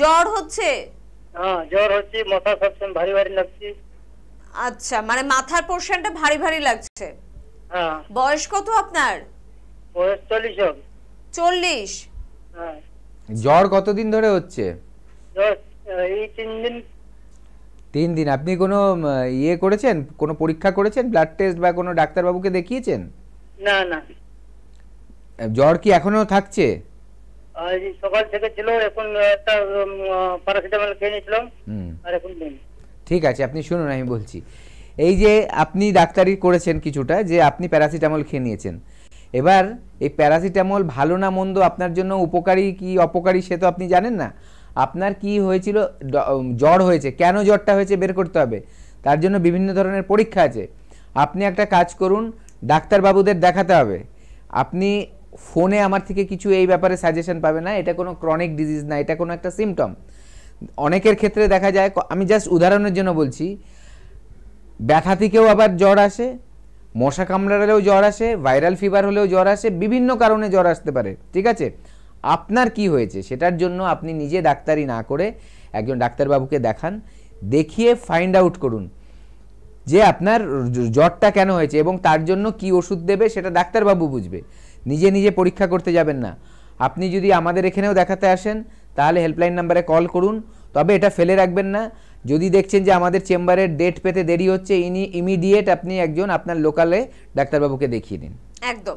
জ্বর হচ্ছে? হ্যাঁ, জ্বর হচ্ছে, মাথা সবসময় ভারী ভারী লাগছে। আচ্ছা, মানে মাথার পোরশনটা ভারী ভারী লাগছে। হ্যাঁ। বয়স কত আপনার? বয়স 40। 40? হ্যাঁ। জ্বর কতদিন ধরে হচ্ছে? জ্বর এই 3 দিন। 3 দিন। আপনি কোনো ইয়ে করেছেন, কোনো পরীক্ষা করেছেন, ব্লাড টেস্ট বা কোনো ডাক্তারবাবুকে দেখিয়েছেন? না না। জ্বর কি এখনো থাকছে? আজ সকাল থেকে ছিল, এখন একটা প্যারাসিটামল খেয়ে নিয়েছিলাম, আর এখন নেই। ঠিক আছে, আপনি শুনুন আমি বলছি। এই যে আপনি ডাক্তারি করেছেন কিছুটা, যে আপনি প্যারাসিটামল খেয়ে নিয়েছেন, এবার এই প্যারাসিটামল ভালো না মন্দ, আপনার জন্য উপকারী কি অপকারী সে তো আপনি জানেন না। আপনার কি হয়েছিল, জ্বর হয়েছে, কেন জ্বরটা হয়েছে বের করতে হবে, তার জন্য বিভিন্ন ধরনের পরীক্ষা আছে। আপনি একটা কাজ করুন, ডাক্তারবাবুদের দেখাতে হবে। আপনি ফোনে আমার থেকে কিছু এই ব্যাপারে সাজেশন পাবে না, এটা কোনো ক্রনিক ডিজিজ না, এটা কোনো একটা সিমটম। অনেকের ক্ষেত্রে দেখা যায়, আমি জাস্ট উদাহরণের জন্য বলছি, ব্যথা থেকেও আবার জ্বর আসে, মশা কামড়ালেও জ্বর আসে, ভাইরাল ফিভার হলেও জ্বর আসে, বিভিন্ন কারণে জ্বর আসতে পারে। ঠিক আছে, আপনার কি হয়েছে সেটার জন্য আপনি নিজে ডাক্তারি না করে একজন ডাক্তারবাবুকে দেখান, দেখিয়ে ফাইন্ড আউট করুন যে আপনার জ্বরটা কেন হয়েছে এবং তার জন্য কি ওষুধ দেবে সেটা ডাক্তারবাবু বুঝবে। নিজে নিজে পরীক্ষা করতে যাবেন না। আপনি যদি আমাদের এখানেও দেখাতে আসেন তাহলে হেল্পলাইন নাম্বারে কল করুন, তবে এটা ফেলে রাখবেন না। যদি দেখছেন যে আমাদের চেম্বারের ডেট পেতে দেরি হচ্ছে, ইমিডিয়েট আপনি একজন আপনার লোকালে ডাক্তারবাবুকে দেখিয়ে নিন। একদম।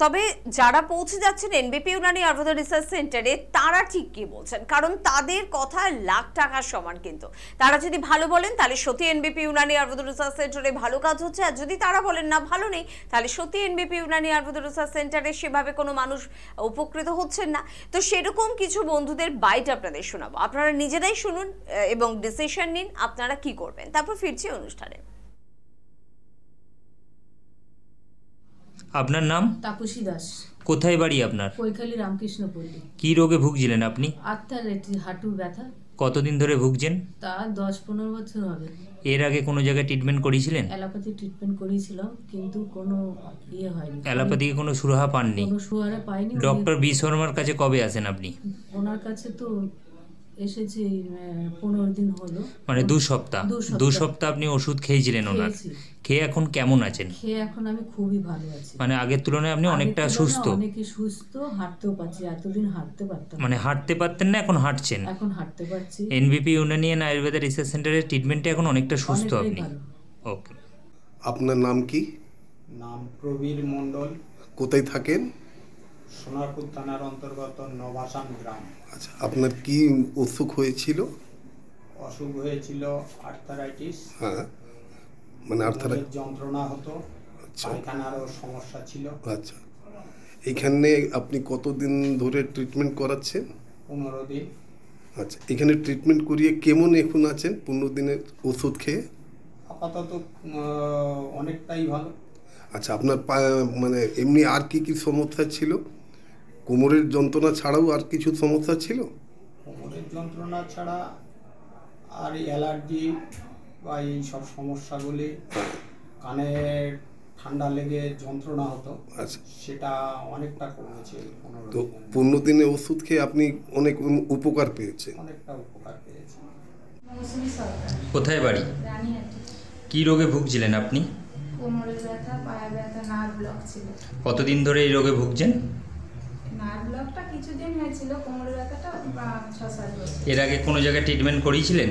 তবে যারা পৌঁছে যাচ্ছেন এনবিপি ইউনানি আয়ুর্বেদ রিসার্চ সেন্টারে তারা ঠিক কি বলছেন, কারণ তাদের কথা লাখ টাকার সমান। কিন্তু তারা যদি ভালো বলেন তাহলে সত্যি এনবিপি ইউনানি আয়ুর্বেদ রিসার্চ সেন্টারে ভালো কাজ হচ্ছে, আর যদি তারা বলেন না ভালো নেই তাহলে সত্যি এনবিপি ইউনানি আয়ুর্বেদ রিসার্চ সেন্টারে সেভাবে কোনো মানুষ উপকৃত হচ্ছেন না। তো সেরকম কিছু বন্ধুদের বাইট আপনাদের শোনাবো, আপনারা নিজেরাই শুনুন এবং ডিসিশন নিন আপনারা কি করবেন। তারপর ফিরছি অনুষ্ঠানে। আপনার নাম? তাপসী দাস। কোথায় বাড়ি আপনার? কৈখালী রামকৃষ্ণপল্লী। কি রোগে ভুগছিলেন আপনি? হাঁটুর ব্যথা। কতদিন ধরে ভুগছেন? তা 10-15 বছর হবে। এর আগে কোনো জায়গায় ট্রিটমেন্ট করিয়েছিলেন? অ্যালোপ্যাথি ট্রিটমেন্ট করেছিলাম, কিন্তু কোনো ইয়ে হয়নি। অ্যালোপ্যাথিকে কোনো সুরাহা পাননি? কোনো সুরাহা পাইনি। ডক্টর বি শর্মার কাছে কবে আসেন আপনি? ওনার কাছে তো এসেছি 15 দিন হলো। মানে 2 সপ্তাহ? 2 সপ্তাহ আপনি ওষুধ খেয়েছিলেন ওনার? খেয়েছি। খেয়ে এখন কেমন আছেন? খেয়ে এখন আমি খুবই ভালো আছি। মানে আগের তুলনায় আপনি অনেকটা আগের তুলনায় সুস্থ? অনেকই সুস্থ, হাঁটতেও পারছি, এতদিন হাঁটতে পারতাম না। মানে হাঁটতে পারতেন না, এখন হাঁটছেন? এখন হাঁটতে পারছি। এনবিপি ইউনানিয়ান আয়ুর্বেদা রিসার্চ সেন্টারের ট্রিটমেন্টে এখন অনেকটা সুস্থ অনেকটাই আপনি? ভালো। ওকে। আপনার নাম কি? নাম প্রবীর মণ্ডল, কোথায় থাকেন? সোনারপুর থানার অন্তর্গত নবাসান গ্রাম। আচ্ছা, আপনার কি অসুখ হয়েছিল? অসুখ হয়েছিল আর্থারাইটিস, হ্যাঁ, মানে কোমরের যন্ত্রণা হতো, আচ্ছা পায়খানারও সমস্যা ছিল। আচ্ছা, এখানে আপনি কতদিন ধরে ট্রিটমেন্ট করাচ্ছেন? 15 দিন। আচ্ছা, এখানে ট্রিটমেন্ট করিয়ে কেমন এখন আছেন 15 দিনের ওষুধ খেয়ে? আপাতত অনেকটাই ভালো। আচ্ছা, আপনার মানে এমনি আর কি কি সমস্যা ছিল? কোমরের যন্ত্রণা ছাড়াও আর কিছু সমস্যা ছিল? কোমরের যন্ত্রণা ছাড়া আর অ্যালার্জি বা এই সব সমস্যাগুলি, কানের ঠান্ডা লেগে যন্ত্রণা হতো, আচ্ছা, সেটা অনেকটা কমেছে। তো 15 দিনে ওষুধ খেয়ে আপনি অনেক উপকার পেয়েছেন? অনেকটা উপকার পেয়েছি। কোথায় বাড়ি? রানীহাটি। কি রোগে ভুগছিলেন আপনি? কোমরের ব্যথা, পায়ের ব্যথা, নার্ভ ব্লক ছিল। কতদিন ধরে এই রোগে ভুগছেন? নার্ভ ব্লকটা কিছুদিন হয়েছিল, কোমরের ব্যথাটা 6-7 বছর। এর আগে কোনো জায়গায় ট্রিটমেন্ট করিয়েছিলেন?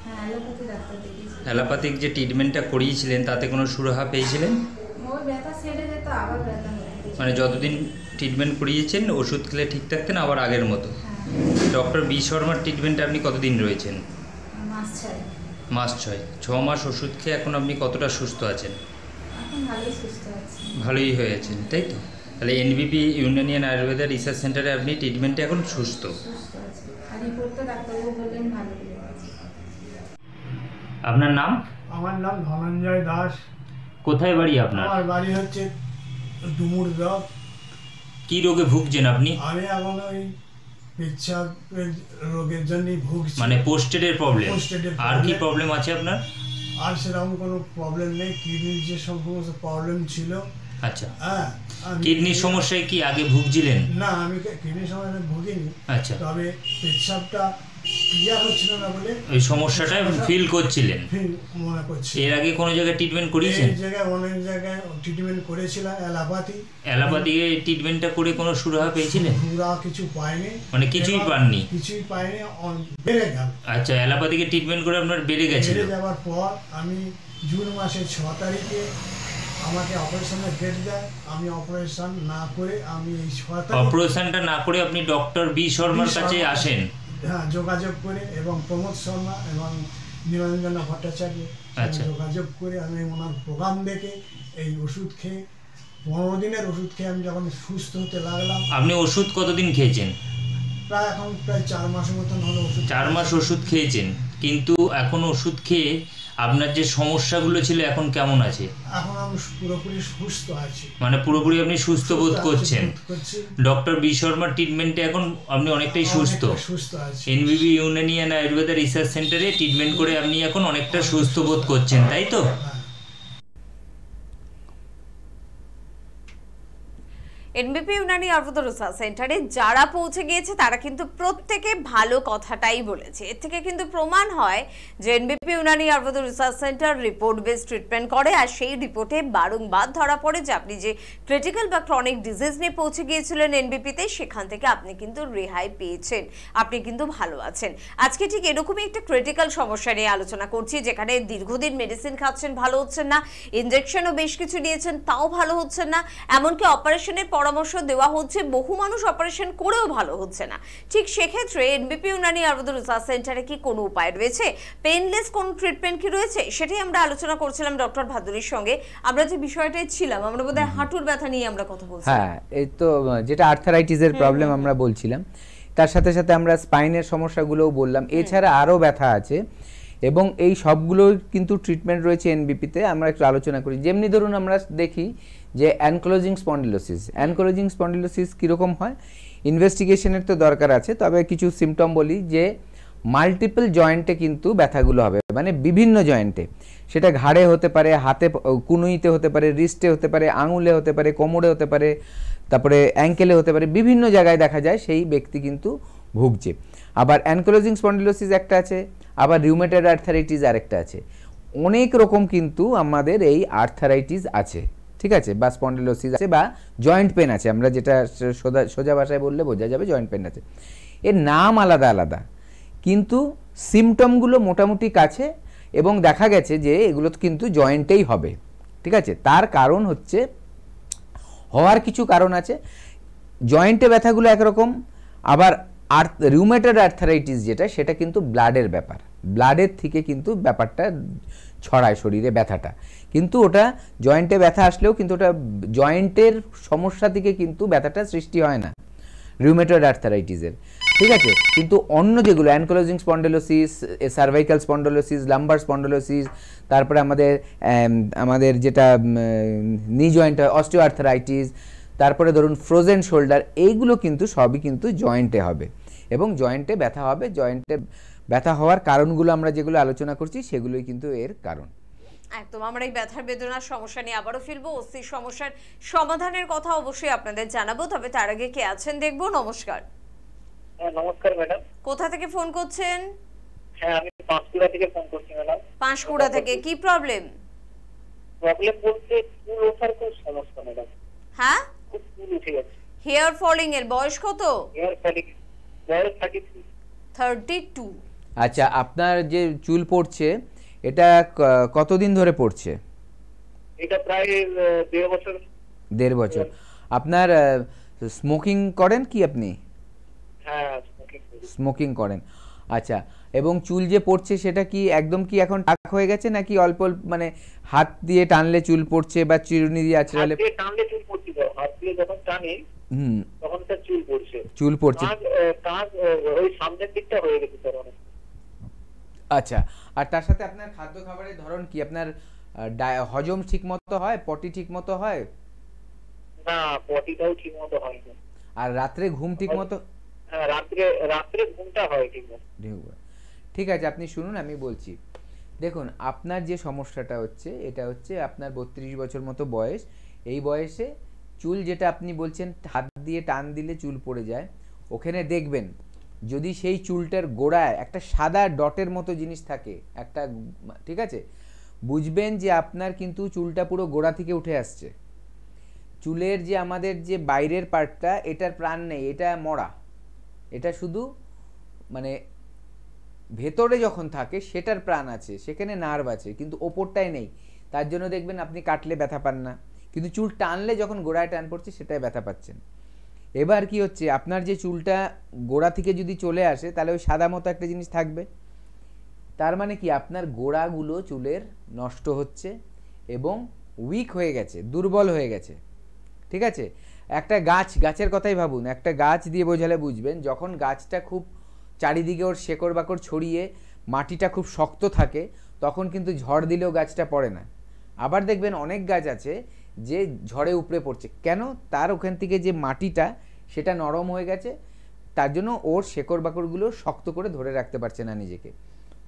হ্যাঁ, অ্যালোপ্যাথি ডাক্তার দেখিয়েছি। অ্যালোপ্যাথিক যে ট্রিটমেন্টটা করিয়েছিলেন তাতে কোনো সুরাহা পেয়েছিলেন? ওই ব্যথা সেরে যেত, আবার ব্যথা হয়ে যেত। মানে যতদিন ট্রিটমেন্ট করিয়েছেন ওষুধ খেলে ঠিক থাকতেন, আবার আগের মতো? হ্যাঁ, ডক্টর বি শর্মার ট্রিটমেন্টে আপনি কতদিন রয়েছেন? মাস 6। মাস 6 মাস ওষুধ খেয়ে এখন আপনি কতটা সুস্থ আছেন? এখন ভালোই সুস্থ আছি। ভালোই হয়ে আছেন, তাই তো? তাহলে এনবিপি ইউনানিয়ান আয়ুর্বেদা রিসার্চ সেন্টারে আপনি ট্রিটমেন্টে এখন সুস্থ? সুস্থ আছি। আর রিপোর্টটা ডাক্তারবাবু বললেন ভালো হয়ে গেছে। আপনার নাম? আমার নাম ধনঞ্জয় দাস। কোথায় বাড়ি আপনার? আমার বাড়ি হচ্ছে ডুমুরগাঁও। কি রোগে ভুগছেন আপনি? আমি এখন ওই পেচ্ছাপের রোগের জন্যই ভুগছি। মানে পোস্টেডের প্রবলেম? পোস্টেডের আর কি problem। প্রবলেম আছে আপনার? আর সেরকম কোনো প্রবলেম নেই, কিডনির যে সমস্ত প্রবলেম ছিল। আচ্ছা, হ্যাঁ, কিডনির সমস্যায় কি আগে ভুগছিলেন? না, আমি কিডনির সমস্যা ভুগিনি। আচ্ছা, তবে পেচ্ছাপটা ক্লিয়ার হচ্ছিল না বলে ওই সমস্যাটা ফিল করছিলেন? মনে করছি। এর আগে কোনো জায়গায় ট্রিটমেন্ট করিয়েছেন? এই জায়গায় অনেক জায়গায় ট্রিটমেন্ট করেছিলাম, অ্যালোপ্যাথিকে ট্রিটমেন্টটা করে কোনো সুরাহা পেয়েছিলেন? পুরা কিছু পাইনি। মানে কিছুই পাননি? কিছুই পাইনি, বেড়ে গেল। আচ্ছা, অ্যালোপ্যাথিকে ট্রিটমেন্ট করে আপনার বেড়ে গেছিল? বেড়ে যাওয়ার পর আমি জুন মাসের 6 তারিখে আমাকে অপারেশনের ডেট দেয়। আমি অপারেশন না করে আমি এই 6 তারিখ অপারেশনটা না করে আপনি ডক্টর বি শর্মার কাছে আসেন? হ্যাঁ, যোগাযোগ করে, এবং প্রমোদ শর্মা এবং নিরঞ্জনা ভট্টাচার্য যোগাযোগ করে আমি ওনার প্রোগ্রাম দেখে এই ওষুধ খেয়ে 15 দিনের ওষুধ খেয়ে আমি যখন সুস্থ হতে লাগলাম। আপনি ওষুধ কতদিন খেয়েছেন? প্রায় 4 মাসের মতন হলো ওষুধ। 4 মাস ওষুধ খেয়েছেন, কিন্তু এখন ওষুধ খেয়ে আপনার যে সমস্যাগুলো ছিল এখন কেমন আছে? এখন আমি পুরোপুরি সুস্থ আছি। মানে পুরোপুরি আপনি সুস্থ বোধ করছেন? ডক্টর বি শর্মার ট্রিটমেন্টে এখন আপনি অনেকটাই সুস্থ? এনবিপি ইউনানিয়ান আয়ুর্বেদা রিসার্চ সেন্টারে ট্রিটমেন্ট করে আপনি এখন অনেকটা সুস্থ বোধ করছেন, তাই তো? এনবিপি ইউনানি আয়ুর্বেদ রিসার্চ সেন্টারে যারা পৌঁছে গিয়েছে তারা কিন্তু প্রত্যেকে ভালো কথাটাই বলেছে। এর থেকে কিন্তু প্রমাণ হয় যে এনবিপি Unani Ayurveda research centre report base treatment করে, আর সেই রিপোর্টে বারংবার ধরা পড়ে যে আপনি যে ক্রিটিক্যাল বা ক্রনিক ডিজিজ নিয়ে পৌঁছে গিয়েছিলেন এনবিপিতে, সেখান থেকে আপনি কিন্তু রেহাই পেয়েছেন, আপনি কিন্তু ভালো আছেন। আজকে ঠিক এরকমই একটা ক্রিটিক্যাল সমস্যা নিয়ে আলোচনা করছি, যেখানে দীর্ঘদিন মেডিসিন খাচ্ছেন, ভালো হচ্ছেন না, ইনজেকশনও বেশ কিছু নিয়েছেন, তাও ভালো হচ্ছেন না, এমনকি অপারেশনের পরামর্শ দেওয়া হচ্ছে, বহু মানুষ অপারেশন করেও ভালো হচ্ছে না। ঠিক সেক্ষেত্রে এনবিপি ইউনানি আয়ুর্বেদ রিসার্চ সেন্টারে কি কোনো উপায় রয়েছে, পেইনলেস কোন ট্রিটমেন্ট কি রয়েছে, সেটাই আমরা আলোচনা করছিলাম ডক্টর ভাদুরীর সঙ্গে। আমরা যে বিষয়টাই ছিলাম, আমরা বোধহয় হাঁটুর ব্যথা নিয়ে আমরা কথা বলছিলাম। হ্যাঁ, এই তো যেটা আর্থারাইটিসের প্রবলেম আমরা বলছিলাম, তার সাথে সাথে আমরা স্পাইনের সমস্যাগুলোও বললাম, এছাড়া আরও ব্যথা আছে, এবং এই সবগুলোর কিন্তু ট্রিটমেন্ট রয়েছে এনবিপিতে। আমরা একটু আলোচনা করি। যেমনি ধরুন আমরা দেখি যে অ্যানক্লোজিং স্পন্ডিলোসিস কীরকম হয়, ইনভেস্টিগেশনের তো দরকার আছে, তবে কিছু সিমটম বলি যে মাল্টিপল জয়েন্টে কিন্তু ব্যথাগুলো হবে, মানে বিভিন্ন জয়েন্টে, সেটা ঘাড়ে হতে পারে, হাতে কুনুইতে হতে পারে, রিস্টে হতে পারে, আঙুলে হতে পারে, কোমরে হতে পারে, তারপরে অ্যাঙ্কেলে হতে পারে, বিভিন্ন জায়গায় দেখা যায় সেই ব্যক্তি কিন্তু ভুগছে। আবার অ্যানকিলোজিং স্পন্ডিলোসিস একটা আছে, আবার রিউমেটয়েড আর্থারাইটিস আরেকটা আছে। অনেক রকম কিন্তু আমাদের এই আর্থারাইটিস আছে, ঠিক আছে, বা স্পন্ডিলোসিস আছে বা জয়েন্ট পেন আছে, আমরা যেটা সোজা ভাষায় বললে বোঝা যাবে জয়েন্ট পেন আছে। এর নাম আলাদা আলাদা, কিন্তু সিমটমগুলো মোটামুটি কাছে, এবং দেখা গেছে যে এগুলো কিন্তু জয়েন্টেই হবে, ঠিক আছে। তার কারণ হচ্ছে, হওয়ার কিছু কারণ আছে। জয়েন্টে ব্যথাগুলো একরকম, আবার রিউমেটয়েড আর্থারাইটিস যেটা, সেটা কিন্তু ব্লাডের ব্যাপার, ব্লাডের থেকে কিন্তু ব্যাপারটা ছড়ায় শরীরে ব্যথাটা, কিন্তু ওটা জয়েন্টে ব্যথা আসলেও কিন্তু ওটা জয়েন্টের সমস্যা থেকে কিন্তু ব্যথাটা সৃষ্টি হয় না রিউমেটয়েড আর্থারাইটিসের, ঠিক আছে। কিন্তু অন্য যেগুলো ankylosing spondylosis, cervical spondylosis, lumber spondylosis, তারপরে আমাদের যেটা নি জয়েন্ট হয় অস্টিও আর্থারাইটিস, তারপরে ধরুন ফ্রোজেন শোল্ডার, এইগুলো কিন্তু সবই কিন্তু জয়েন্টে হবে এবং জয়েন্টে ব্যথা হবে। জয়েন্টে ব্যথা হওয়ার কারণগুলো আমরা যেগুলো আলোচনা করছি সেগুলোই কিন্তু এর কারণ। একদম, আমরা এই ব্যথার বেদনার সমস্যা নিয়ে আবারও ফিরবো, অস্থির সমস্যার সমাধানের কথা অবশ্যই আপনাদের জানাবো, তবে তার আগে কে আছেন দেখবো। নমস্কার। হ্যাঁ নমস্কার ম্যাডাম। কোথা থেকে ফোন করছেন? হ্যাঁ আমি পাঁশকুড়া থেকে ফোন করছি ম্যাডাম। পাঁশকুড়া থেকে, কি প্রবলেম? প্রবলেম বলতে চুল ওঠার খুব সমস্যা ম্যাডাম। হ্যাঁ, খুব চুল উঠে যাচ্ছে। হেয়ার ফলিং এর বয়স কত? হেয়ার ফলিং বয়স 32। আচ্ছা, আপনার যে চুল পড়ছে এটা কতদিন ধরে পড়ছে? এটা প্রায় 1.5 বছর। 1.5 বছর। আপনার স্মোকিং করেন কি আপনি? হ্যাঁ স্মোকিং করেন। আচ্ছা, এবং চুল যে পড়ছে সেটা কি একদম কি এখন টাক হয়ে গেছে নাকি অল্প মানে হাত দিয়ে টানলে চুল পড়ছে বা চিরুনি দিয়ে আঁচড়ালে? হাত দিয়ে টানলে চুল পড়ছে, হাত দিয়ে যখন টানি তখন তার চুল পড়ছে। চুল পড়ছে, টাক ওই সামনের দিকটা হয়ে গেছে তার অনেক। আচ্ছা, আর তার সাথে আপনার খাদ্য খাবারের ধরন কি? আপনার হজম ঠিকমতো হয়? পটি ঠিকমতো হয়? না, পটিটাও ঠিকমতো হয় না। আর রাত্রে ঘুম ঠিকমতো? হ্যাঁ, রাত্রে ঘুমটা হয় ঠিকমতো। ঠিক আছে, আপনি শুনুন আমি বলছি। দেখুন, আপনার যে সমস্যাটা হচ্ছে এটা হচ্ছে আপনার 32 বছর মতো বয়স। এই বয়সে চুল যেটা আপনি বলছেন হাত দিয়ে টান দিলে চুল পড়ে যায়, ওখানে দেখবেন যদি সেই চুলটার গোড়ায় একটা সাদা ডটের মতো জিনিস থাকে একটা, ঠিক আছে, বুঝবেন যে আপনার কিন্তু চুলটা পুরো গোড়া থেকে উঠে আসছে। চুলের যে আমাদের যে বাইরের পার্টটা, এটার প্রাণ নেই, এটা মরা, এটা শুধু মানে ভেতরে যখন থাকে সেটার প্রাণ আছে, সেখানে নার্ভ আছে, কিন্তু ওপরটাই নেই। তার জন্য দেখবেন আপনি কাটলে ব্যথা পান না, কিন্তু চুল টানলে যখন গোড়ায় টান পড়ছে সেটাই ব্যথা পাচ্ছেন। এবার কি হচ্ছে, আপনার যে চুলটা গোড়া থেকে যদি চলে আসে তাহলে ওই সাদা মতো একটা জিনিস থাকবে, তার মানে কি আপনার গোড়াগুলো চুলের নষ্ট হচ্ছে এবং উইক হয়ে গেছে, দুর্বল হয়ে গেছে, ঠিক আছে। একটা গাছের কথাই ভাবুন, একটা গাছ দিয়ে বোঝালে বুঝবেন, যখন গাছটা খুব চারিদিকে ওর শেকড় বাকড় ছড়িয়ে মাটিটা খুব শক্ত থাকে তখন কিন্তু ঝড় দিলেও গাছটা পড়ে না। আবার দেখবেন অনেক গাছ আছে যে ঝড়ে উপড়ে পড়ছে, কেন? তার ওখান থেকে যে মাটিটা সেটা নরম হয়ে গেছে, তার জন্য ওর শেকড় বাকড়গুলো শক্ত করে ধরে রাখতে পারছে না নিজেকে।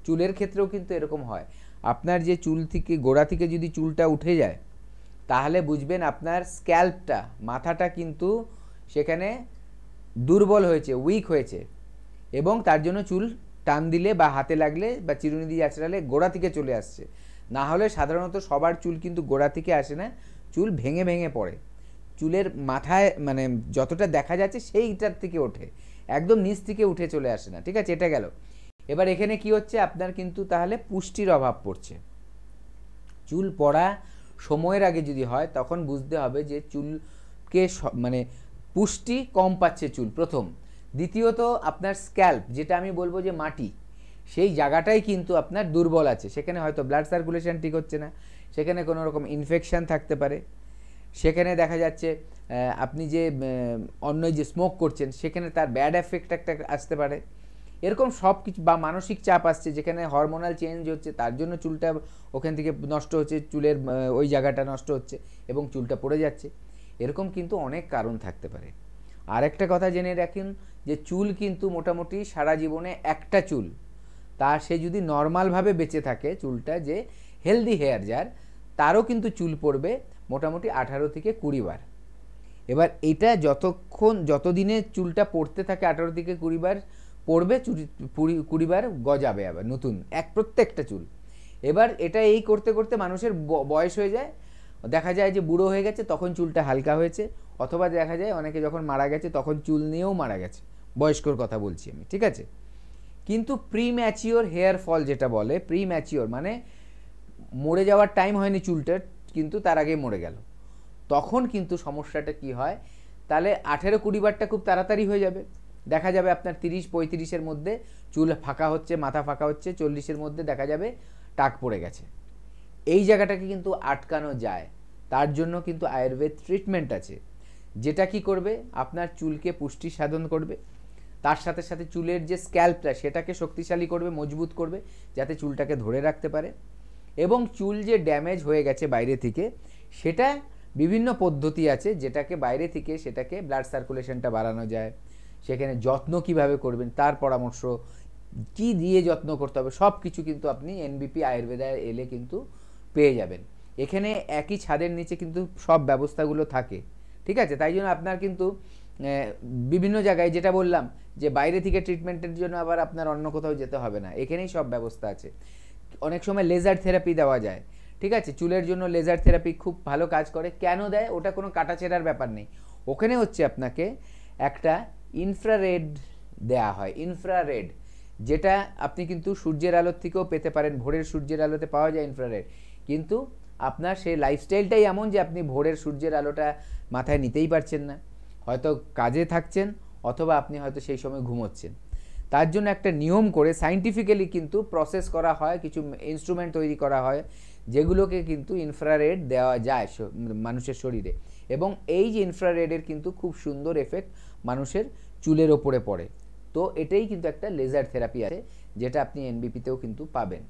চুলের ক্ষেত্রেও কিন্তু এরকম হয়। আপনার যে চুল থেকে গোড়া থেকে যদি চুলটা উঠে যায় তাহলে বুঝবেন আপনার স্ক্যাল্পটা, মাথাটা কিন্তু সেখানে দুর্বল হয়েছে, উইক হয়েছে, এবং তার জন্য চুল টান দিলে বা হাতে লাগলে বা চিরুনি দিয়ে আঁচড়ালে গোড়া থেকে চলে আসছে। না হলে সাধারণত সবার চুল কিন্তু গোড়া থেকে আসে না, চুল ভেঙে ভেঙে পড়ে, চুলের মাথায় মানে যতটা দেখা যাচ্ছে সেইটার থেকে ওঠে, একদম নিচ থেকে উঠে চলে আসে না, ঠিক আছে। এটা গেল। এবার এখানে কি হচ্ছে, আপনার কিন্তু তাহলে পুষ্টির অভাব পড়ছে। চুল পড়া সময়ের আগে যদি হয় তখন বুঝতে হবে যে চুলকে মানে পুষ্টি কম পাচ্ছে চুল, প্রথম। দ্বিতীয়ত আপনার স্ক্যাল্প, যেটা আমি বলবো যে মাটি, সেই জায়গাটাই কিন্তু আপনার দুর্বল আছে, সেখানে হয়তো ব্লাড সার্কুলেশন ঠিক হচ্ছে না, সেখানে কোনো রকম ইনফেকশান থাকতে পারে, সেখানে দেখা যাচ্ছে আপনি যে অন্য যে স্মোক করছেন সেখানে তার ব্যাড এফেক্ট একটা আসতে পারে, এরকম সব কিছু, বা মানসিক চাপ আসছে যেখানে হরমোনাল চেঞ্জ হচ্ছে তার জন্য চুলটা ওখান থেকে নষ্ট হচ্ছে, চুলের ওই জায়গাটা নষ্ট হচ্ছে এবং চুলটা পড়ে যাচ্ছে, এরকম কিন্তু অনেক কারণ থাকতে পারে। আর একটা কথা জেনে রাখুন যে চুল কিন্তু মোটামুটি সারা জীবনে একটা চুল, তা সে যদি নর্মালভাবে বেঁচে থাকে, চুলটা যে হেলদি হেয়ার যার, তারও কিন্তু চুল পড়বে মোটামুটি 18 থেকে 20 বার। এবার এটা যতদিনে চুলটা পড়তে থাকে 18 থেকে 20 বার, পড়বে, 20 বার গজাবে আবার নতুন প্রত্যেকটা চুল। এবার এটা এই করতে করতে মানুষের বয়স হয়ে যায়, দেখা যায় যে বুড়ো হয়ে গেছে তখন চুলটা হালকা হয়েছে, অথবা দেখা যায় অনেকে যখন মারা গেছে তখন চুল নিয়েও মারা গেছে, বয়স্কর কথা বলছি আমি, ঠিক আছে। কিন্তু প্রিম্যাচিওর হেয়ার ফল যেটা বলে, প্রিম্যাচিওর মানে মরে যাওয়ার টাইম হয়নি চুলটার, কিন্তু তার আগে মরে গেল, তখন কিন্তু সমস্যাটা কি হয়, তাহলে 18-20 বারটা খুব তাড়াতাড়ি হয়ে যাবে। দেখা যাবে আপনার 30-35-এর মধ্যে চুল ফাঁকা হচ্ছে, মাথা ফাঁকা হচ্ছে, 40-এর মধ্যে দেখা যাবে টাক পড়ে গেছে। এই জায়গাটাকে কিন্তু আটকানো যায়, তার জন্য কিন্তু আয়ুর্বেদ ট্রিটমেন্ট আছে, যেটা কি করবে, আপনার চুলকে পুষ্টি সাধন করবে, তার সাথে সাথে চুলের যে স্ক্যাল্পটা সেটাকে শক্তিশালী করবে, মজবুত করবে, যাতে চুলটাকে ধরে রাখতে পারে। এবং চুল যে ড্যামেজ হয়ে গেছে বাইরে থেকে, সেটা বিভিন্ন পদ্ধতি আছে, যেটাকে বাইরে থেকে সেটাকে ব্লাড সার্কুলেশনটা বাড়ানো যায়, সেখানে যত্ন কিভাবে করবেন তার পরামর্শ, কি দিয়ে যত্ন করতে হবে, সব কিছু কিন্তু আপনি এনবিপি আয়ুর্বেদায় এলে কিন্তু পেয়ে যাবেন। এখানে একই ছাদের নিচে কিন্তু সব ব্যবস্থাগুলো থাকে, ঠিক আছে। তাই জন্য আপনার কিন্তু বিভিন্ন জায়গায়, যেটা বললাম যে বাইরে থেকে ট্রিটমেন্টের জন্য আবার আপনার অন্য কোথাও যেতে হবে না, এখানেই সব ব্যবস্থা আছে। অনেক সময় লেজার থেরাপি দেওয়া যায়, ঠিক আছে, চুলের জন্য লেজার থেরাপি খুব ভালো কাজ করে। কেন দেয়, ওটা কোনো কাটাছেঁড়ার ব্যাপার নেই, ওখানে হচ্ছে আপনাকে একটা ইনফ্রারেড দেয়া হয়, ইনফ্রারেড, যেটা আপনি কিন্তু সূর্যের আলোর থেকেও পেতে পারেন, ভোরের সূর্যের আলোতে পাওয়া যায় ইনফ্রারেড, কিন্তু আপনার সেই লাইফস্টাইলটাই এমন যে আপনি ভোরের সূর্যের আলোটা মাথায় নিতেই পারছেন না, হয়তো কাজে থাকছেন অথবা আপনি হয়তো সেই সময় ঘুমোচ্ছেন। তার জন্য একটা নিয়ম করে সায়েন্টিফিক্যালি কিন্তু প্রসেস করা হয়, কিছু ইনস্ট্রুমেন্ট তৈরি করা হয়, যেগুলোকে কিন্তু ইনফ্রারেড দেওয়া যায় মানুষের শরীরে, এবং এই যে ইনফ্রারেডের কিন্তু খুব সুন্দর এফেক্ট মানুষের চুলের ওপরে পড়ে। তো এটাই কিন্তু একটা লেজার থেরাপি আছে, যেটা আপনি এনবিপিতেও কিন্তু পাবেন।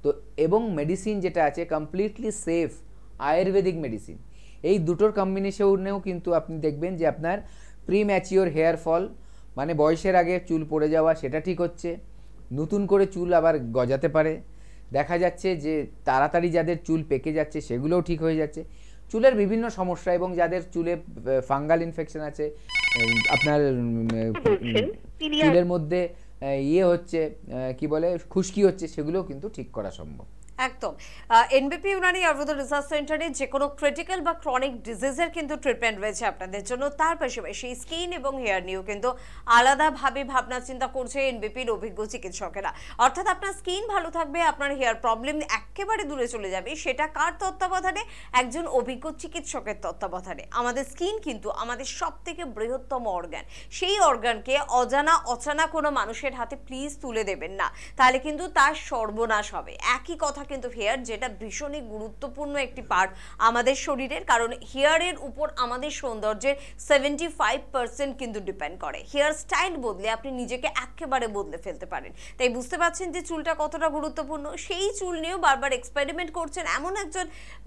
তো এবং মেডিসিন যেটা আছে কমপ্লিটলি সেফ আয়ুর্বেদিক মেডিসিন, এই দুটোর কম্বিনেশনেও কিন্তু আপনি দেখবেন যে আপনার প্রিম্যাচিওর হেয়ার ফল মানে বয়সের আগে চুল পড়ে যাওয়া সেটা ঠিক হচ্ছে, নতুন করে চুল আবার গজাতে পারে, দেখা যাচ্ছে যে তাড়াতাড়ি যাদের চুল পেকে যাচ্ছে সেগুলোও ঠিক হয়ে যাচ্ছে, চুলের বিভিন্ন সমস্যা, এবং যাদের চুলে ফাঙ্গাল ইনফেকশন আছে, আপনার চুলের মধ্যে হচ্ছে কি বলে খুশকি হচ্ছে, সেগুলোও কিন্তু ঠিক করা সম্ভব। একদম। এনবিপি ইউনানি আয়ুর্বেদ রিসার্চ সেন্টারে যে কোনো ক্রিটিক্যাল বা ক্রনিক ডিজিজের কিন্তু ট্রিটমেন্ট রয়েছে আপনাদের জন্য। তার পাশাপাশি স্কিন এবং হেয়ার নিয়েও কিন্তু আলাদাভাবে ভাবনা চিন্তা করছে এনবিপির অভিজ্ঞ চিকিৎসকেরা। অর্থাৎ আপনার স্কিন ভালো থাকবে, আপনার হেয়ার প্রবলেম একেবারে দূরে চলে যাবে, সেটা কার তত্ত্বাবধানে? একজন অভিজ্ঞ চিকিৎসকের তত্ত্বাবধানে। আমাদের স্কিন কিন্তু আমাদের সব থেকে বৃহত্তম অর্গান, সেই অর্গানকে অজানা কোনো মানুষের হাতে প্লিজ তুলে দেবেন না, তাহলে কিন্তু তার সর্বনাশ হবে। একই কথা কিন্তু হেয়ার, যেটা ভীষণই গুরুত্বপূর্ণ একটি পার্ট আমাদের শরীরের, কারণ হেয়ারের উপর আমাদের সৌন্দর্যের 75% কিন্তু ডিপেন্ড করে। হেয়ার স্টাইল বদলে আপনি নিজেকে একেবারে বদলে ফেলতে পারেন। তাই বুঝতে পারছেন যে চুলটা কতটা গুরুত্বপূর্ণ। সেই চুল নিয়েও বারবার এক্সপেরিমেন্ট করছেন এমন একজন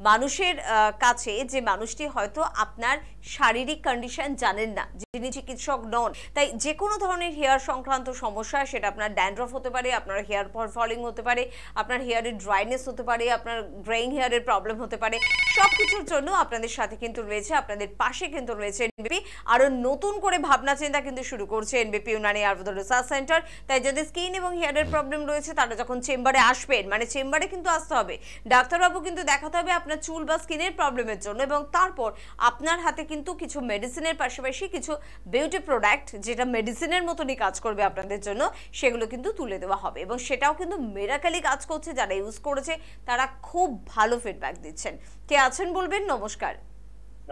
মানুষের কাছে, যে মানুষটি হয়তো আপনার শারীরিক কন্ডিশন জানেন না, যিনি চিকিৎসক নন। তাই যে কোনো ধরনের হেয়ার সংক্রান্ত সমস্যা, সেটা আপনার ড্যান্ড্রফ হতে পারে, আপনার হেয়ার ফলিং হতে পারে, আপনার হেয়ারের ড্রাইনেস হতে পারে, আপনার গ্রেইং হেয়ারের প্রবলেম হতে পারে, সবকিছুর জন্য আপনাদের সাথে কিন্তু রয়েছে, আপনাদের পাশে কিন্তু রয়েছে এনবিপি। আরো নতুন করে ভাবনা চিন্তা কিন্তু শুরু করছে এনবিপি ইউনানি আয়ুর্বেদ রিসার্চ সেন্টার। তাই যাদের স্কিন এবং হেয়ারের প্রবলেম রয়েছে, তারা যখন চেম্বারে আসবেন, মানে চেম্বারে কিন্তু আসতে হবে, ডাক্তারবাবু কিন্তু দেখাতে হবে আপনার চুল বা স্কিনের প্রবলেমের জন্য, এবং তারপর আপনার হাতে কিন্তু কিছু মেডিসিনের পাশাপাশি কিছু বিউটি প্রোডাক্ট, যেটা মেডিসিনের মতনই কাজ করবে আপনাদের জন্য, সেগুলো কিন্তু তুলে দেওয়া হবে, এবং সেটাও কিন্তু মিরাকেলি কাজ করছে। যারা ইউজ করেছে তারা খুব ভালো ফিডব্যাক দিচ্ছেন। কে আছেন বলবেন? নমস্কার।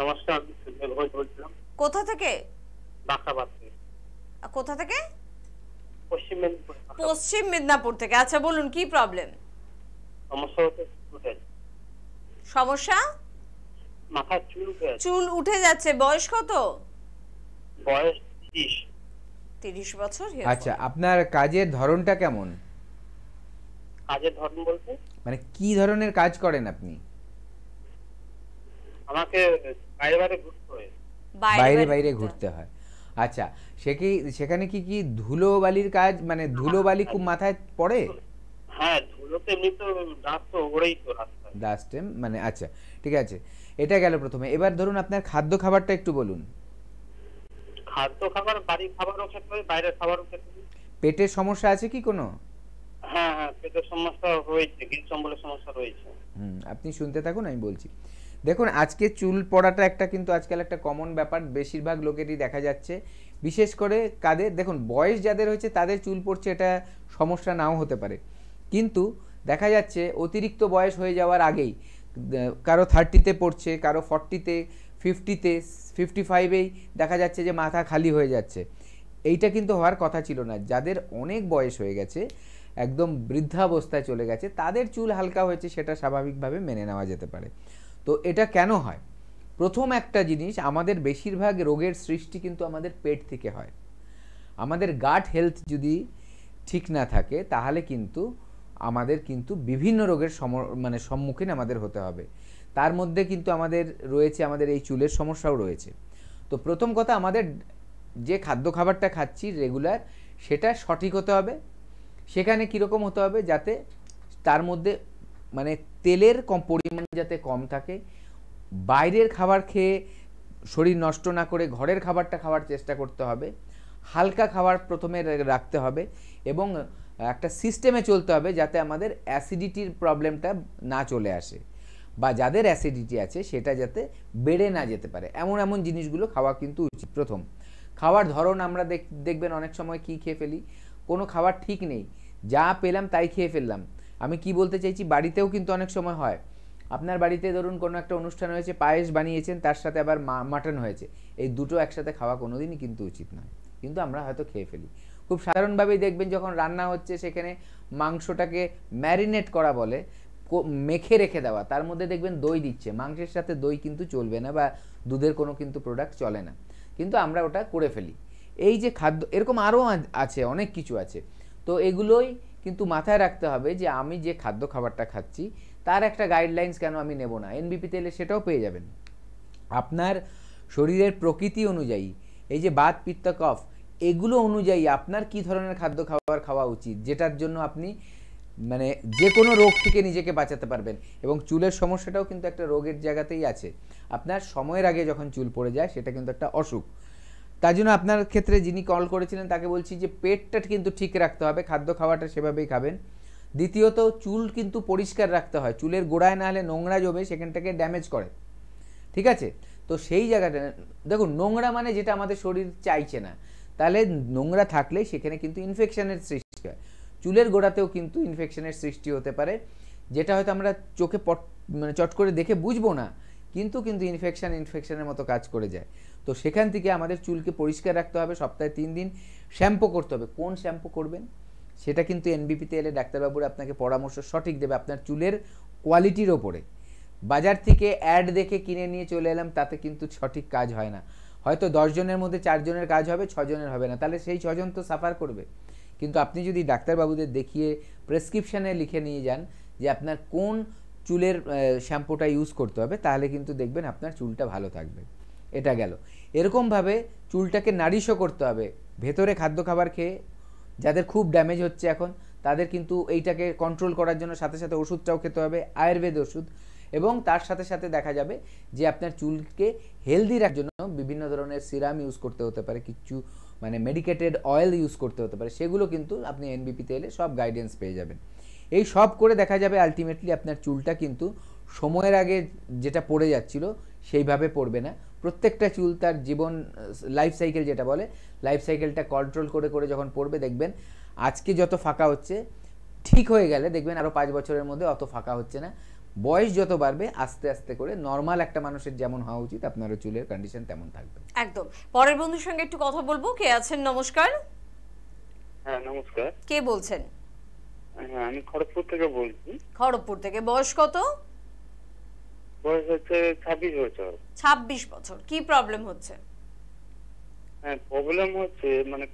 নমস্কার, বলছিলাম। কোথা থেকে? বাঁকড়াবাদ থেকে। কোথা থেকে? পশ্চিম মেদিনীপুর। পশ্চিম মেদিনীপুর থেকে। আচ্ছা বলুন, কি প্রবলেম? সমস্যা হচ্ছে সমস্যা মাথার চুল উঠে যাচ্ছে। বয়স কত? বয়স 30 বছর। আচ্ছা, আপনার কাজের ধরনটা কেমন? কাজের ধরন বলতে মানে কি ধরনের কাজ করেন আপনি? আমাকে বাইরে ঘুরতে হয়। বাইরে ঘুরতে হয়। আচ্ছা, সেখানে কি ধুলো বালির কাজ, মানে ধুলো বালি খুব মাথায় পড়ে? হ্যাঁ, ধুলোতে এমনি তো ডাস্ট তো ওড়েই তো রাস্তায়। ডাস্ট মানে আচ্ছা, ঠিক আছে, এটা গেল প্রথমে। এবার ধরুন আপনার খাদ্য খাবারটা একটু বলুন। খাদ্য খাবার বাড়ির খাবারও খেতে হয়, বাইরের খাবারও খেতে হয়। পেটের সমস্যা আছে কি কোনো? হ্যাঁ হ্যাঁ, পেটের সমস্যা হয়েছে, গ্যাস অম্বলের সমস্যা রয়েছে। আপনি শুনতে থাকুন, আমি বলছি। দেখুন, আজকে চুল পড়াটা একটা কিন্তু আজকাল একটা কমন ব্যাপার, বেশিরভাগ লোকেরই দেখা যাচ্ছে। বিশেষ করে কাদের, দেখুন বয়স যাদের হয়েছে তাদের চুল পড়ছে, এটা সমস্যা নাও হতে পারে, কিন্তু দেখা যাচ্ছে অতিরিক্ত বয়স হয়ে যাওয়ার আগেই কারো 30-তে পড়ছে, কারো 40-তে, 50-তে, 55-এই দেখা যাচ্ছে যে মাথা খালি হয়ে যাচ্ছে। এইটা কিন্তু হওয়ার কথা ছিল না। যাদের অনেক বয়স হয়ে গেছে, একদম বৃদ্ধাবস্থায় চলে গেছে, তাদের চুল হালকা হয়েছে, সেটা স্বাভাবিকভাবে মেনে নেওয়া যেতে পারে। তো এটা কেন হয়? প্রথম একটা জিনিস, আমাদের বেশিরভাগ রোগের সৃষ্টি কিন্তু আমাদের পেট থেকে হয়। আমাদের গাট হেলথ যদি ঠিক না থাকে তাহলে কিন্তু আমাদের কিন্তু বিভিন্ন রোগের সম্মুখীন আমাদের হতে হবে। তার মধ্যে কিন্তু আমাদের রয়েছে, আমাদের এই চুলের সমস্যাও রয়েছে। তো প্রথম কথা, আমাদের যে খাদ্য খাবারটা খাচ্ছি রেগুলার, সেটা সঠিক হতে হবে। সেখানে কীরকম হতে হবে, যাতে তার মধ্যে মানে তেলের পরিমাণ যাতে কম থাকে, বাইরের খাবার খেয়ে শরীর নষ্ট না করে ঘরের খাবারটা খাওয়ার চেষ্টা করতে হবে, হালকা খাবার প্রথমে রাখতে হবে, এবং একটা সিস্টেমে চলতে হবে যাতে আমাদের অ্যাসিডিটির প্রবলেমটা না চলে আসে, বা যাদের অ্যাসিডিটি আছে সেটা যাতে বেড়ে না যেতে পারে, এমন এমন জিনিসগুলো খাওয়া কিন্তু উচিত। প্রথম, খাওয়ার ধরন আমরা দেখবেন অনেক সময় কি খেয়ে ফেলি, কোনো খাবার ঠিক নেই, যা পেলাম তাই খেয়ে ফেললাম। আমি কি বলতে চাইছি, বাড়িতেও কিন্তু অনেক সময় হয়, আপনার বাড়িতে ধরুন কোনো একটা অনুষ্ঠান হয়েছে, পায়েস বানিয়েছেন, তার সাথে আবার মাটন হয়েছে, এই দুটো একসাথে খাওয়া কোনোদিনই কিন্তু উচিত নয়, কিন্তু আমরা হয়তো খেয়ে ফেলি। খুব সাধারণভাবেই দেখবেন যখন রান্না হচ্ছে সেখানে মাংসটাকে ম্যারিনেট করা বলে, মেখে রেখে দেওয়া, তার মধ্যে দেখবেন দই দিচ্ছে, মাংসের সাথে দই কিন্তু চলবে না, বা দুধের কোনো কিন্তু প্রোডাক্ট চলে না, কিন্তু আমরা ওটা করে ফেলি। এই যে খাদ্য, এরকম আরও আছে, অনেক কিছু আছে। তো এগুলোই কিন্তু মাথায় রাখতে হবে যে আমি যে খাদ্য খাবারটা খাচ্ছি তার একটা গাইডলাইন্স কেন আমি নেব না। এনবিপি তেলে সেটাও পেয়ে যাবেন। আপনার শরীরের প্রকৃতি অনুযায়ী, এই যে বাত, পিত্ত, কফ, এগুলো অনুযায়ী আপনার কি ধরনের খাদ্য খাবার খাওয়া উচিত, যেটার জন্য আপনি মানে যে কোনো রোগ থেকে নিজেকে বাঁচাতে পারবেন। এবং চুলের সমস্যাটাও কিন্তু একটা রোগের জায়গাতেই আছে। আপনার সময়ের আগে যখন চুল পড়ে যায় সেটা কিন্তু একটা অসুখ। তার জন্য আপনার ক্ষেত্রে যিনি কল করেছিলেন তাকে বলছি যে পেটটা কিন্তু ঠিক রাখতে হবে, খাদ্য খাওয়াটা সেভাবেই খাবেন। দ্বিতীয়ত, চুল কিন্তু পরিষ্কার রাখতে হয়, চুলের গোড়ায় না হলে নোংরা জমে সেখানটাকে ড্যামেজ করে, ঠিক আছে? তো সেই জায়গাটা দেখুন, নোংরা মানে যেটা আমাদের শরীর চাইছে না, তাহলে নোংরা থাকলে সেখানে কিন্তু ইনফেকশনের সৃষ্টি হয়। চুলের গোড়াতেও কিন্তু ইনফেকশনের সৃষ্টি হতে পারে, যেটা হয়তো আমরা চোখে চট করে দেখে বুঝবো না, কিন্তু ইনফেকশনের মতো কাজ করে যায়। তো সেখান থেকে আমাদের চুলকে পরিষ্কার রাখতে হবে, সপ্তাহে 3 দিন শ্যাম্পু করতে হবে। কোন শ্যাম্পু করবেন সেটা কিন্তু এনবিপিতে এলে ডাক্তারবাবুরা আপনাকে পরামর্শ সঠিক দেবে আপনার চুলের কোয়ালিটির ওপরে। বাজার থেকে অ্যাড দেখে কিনে নিয়ে চলে এলাম, তাতে কিন্তু সঠিক কাজ হয় না। হয়তো 10 জনের মধ্যে 4 জনের কাজ হবে, 6 জনের হবে না, তাহলে সেই 6 জন তো সাফার করবে। কিন্তু আপনি যদি ডাক্তারবাবুদের দেখিয়ে প্রেসক্রিপশানে লিখে নিয়ে যান যে আপনার কোন চুলের শ্যাম্পুটা ইউজ করতে হবে, তাহলে কিন্তু দেখবেন আপনার চুলটা ভালো থাকবে। এটা গেল। এরকমভাবে চুলটাকে নারিশও করতে হবে, ভেতরে খাদ্য খাবার খেয়ে। যাদের খুব ড্যামেজ হচ্ছে এখন, তাদের কিন্তু এইটাকে কন্ট্রোল করার জন্য সাথে সাথে ওষুধটাও খেতে হবে, আয়ুর্বেদ ওষুধ। এবং তার সাথে সাথে দেখা যাবে যে আপনার চুলকে হেলদি রাখার জন্য বিভিন্ন ধরনের সিরাম ইউজ করতে হতে পারে, কিছু মানে মেডিকেটেড অয়েল ইউজ করতে হতে পারে, সেগুলো কিন্তু আপনি এনবিপিতে এলে সব গাইডেন্স পেয়ে যাবেন। এই সব করে দেখা যাবে আলটিমেটলি আপনার চুলটা কিন্তু সময়ের আগে যেটা পড়ে যাচ্ছিল সেইভাবে পড়বে না। প্রত্যেকটা চুল তার জীবন লাইফ সাইকেল যেটা বলে, লাইফ সাইকেলটা কন্ট্রোল করে করে যখন পড়বে, দেখবেন আজকে যত ফাঁকা হচ্ছে ঠিক হয়ে গেলে দেখবেন আরও 5 বছরের মধ্যে অত ফাঁকা হচ্ছে না। বয়স যত বাড়বে আস্তে আস্তে করে নর্মাল একটা মানুষের যেমন হওয়া উচিত আপনারও চুলের কন্ডিশন তেমন থাকবে। একদম। পরের বন্ধুর সঙ্গে একটু কথা বলবো। কে আছেন? নমস্কার। হ্যাঁ নমস্কার। কে বলছেন? হ্যাঁ আমি খড়গপুর থেকে বলছি। খড়গপুর থেকে। বয়স কত? বয়স হচ্ছে 26 বছর। 26 বছর। কি প্রবলেম হচ্ছে? হ্যাঁ প্রবলেম হচ্ছে মানে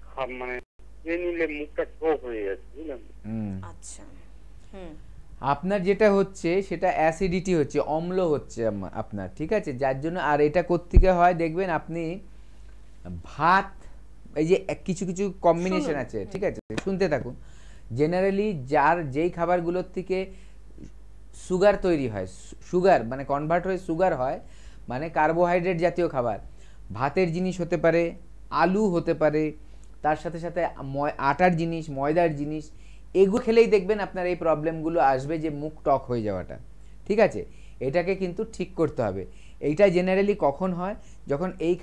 খেয়ে নিলে মুখটা টক হয়ে যাচ্ছে, বুঝলেন? আচ্ছা। আপনার যেটা হচ্ছে সেটা অ্যাসিডিটি হচ্ছে, অম্ল হচ্ছে আপনার, ঠিক আছে? যার জন্য, আর এটা কোত্থেকে হয় দেখবেন আপনি ভাত, এই যে কিছু কিছু কম্বিনেশন আছে, ঠিক আছে, শুনতে থাকুন। জেনারেলি যেই খাবারগুলোর থেকে সুগার তৈরি হয়, সুগার মানে কনভার্ট হয়ে সুগার হয়, মানে কার্বোহাইড্রেট জাতীয় খাবার, ভাতের জিনিস হতে পারে, আলু হতে পারে, তার সাথে সাথে আটার জিনিস, ময়দার জিনিস, এগুলো খেলেই দেখবেন আপনার এই প্রবলেমগুলো আসবে, যে মুখ টক হয়ে যাওয়াটা। ঠিক আছে, এটাকে কিন্তু ঠিক করতে হবে। এইটা জেনারেলি কখন হয়? যখন এই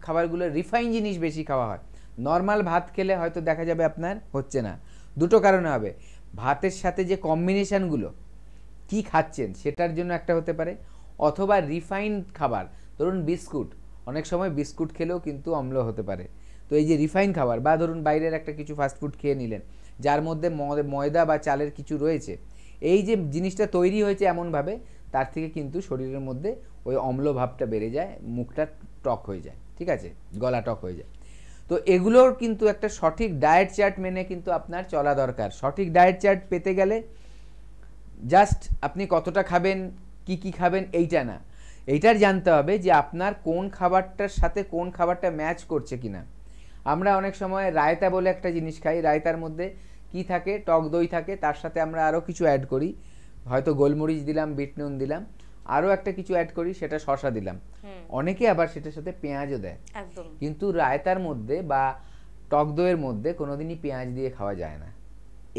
খাবারগুলো রিফাইন জিনিস বেশি খাওয়া হয়। নর্মাল ভাত খেলে হয়তো দেখা যাবে আপনার হচ্ছে না, দুটো কারণে হবে। ভাতের সাথে যে কম্বিনেশানগুলো কি খাচ্ছেন সেটার জন্য একটা হতে পারে, অথবা রিফাইন খাবার, ধরুন বিস্কুট, অনেক সময় বিস্কুট খেলেও কিন্তু অম্ল হতে পারে। তো এই যে রিফাইন খাবার, বা ধরুন বাইরের একটা কিছু ফাস্টফুড খেয়ে নিলেন যার মধ্যে ময়দা বা চালের কিছু রয়েছে, এই যে জিনিসটা তৈরি হয়েছে এমনভাবে, তার থেকে কিন্তু শরীরের মধ্যে ওই অম্ল ভাবটা বেড়ে যায়, মুখটা টক হয়ে যায়। ঠিক আছে, গলা টক হয়ে যায়। তো এগুলোর কিন্তু একটা সঠিক ডায়েট চার্ট মেনে কিন্তু আপনার চলা দরকার। সঠিক ডায়েট চার্ট পেতে গেলে জাস্ট আপনি কতটা খাবেন, কি খাবেন এইটা না, এইটার জানতে হবে যে আপনার কোন খাবারটার সাথে কোন খাবারটা ম্যাচ করছে কিনা। আমরা অনেক সময় রায়তা বলে একটা জিনিস খাই, রায়তার মধ্যে কি থাকে? টক দই থাকে, তার সাথে আমরা আরও কিছু অ্যাড করি, হয়তো গোলমরিচ দিলাম, বিট নুন দিলাম, আরও একটা কিছু অ্যাড করি, সেটা শসা দিলাম। অনেকে আবার সেটার সাথে পেঁয়াজও দেয়। কিন্তু রায়তার মধ্যে বা টক দইয়ের মধ্যে কোনোদিনই পেঁয়াজ দিয়ে খাওয়া যায় না।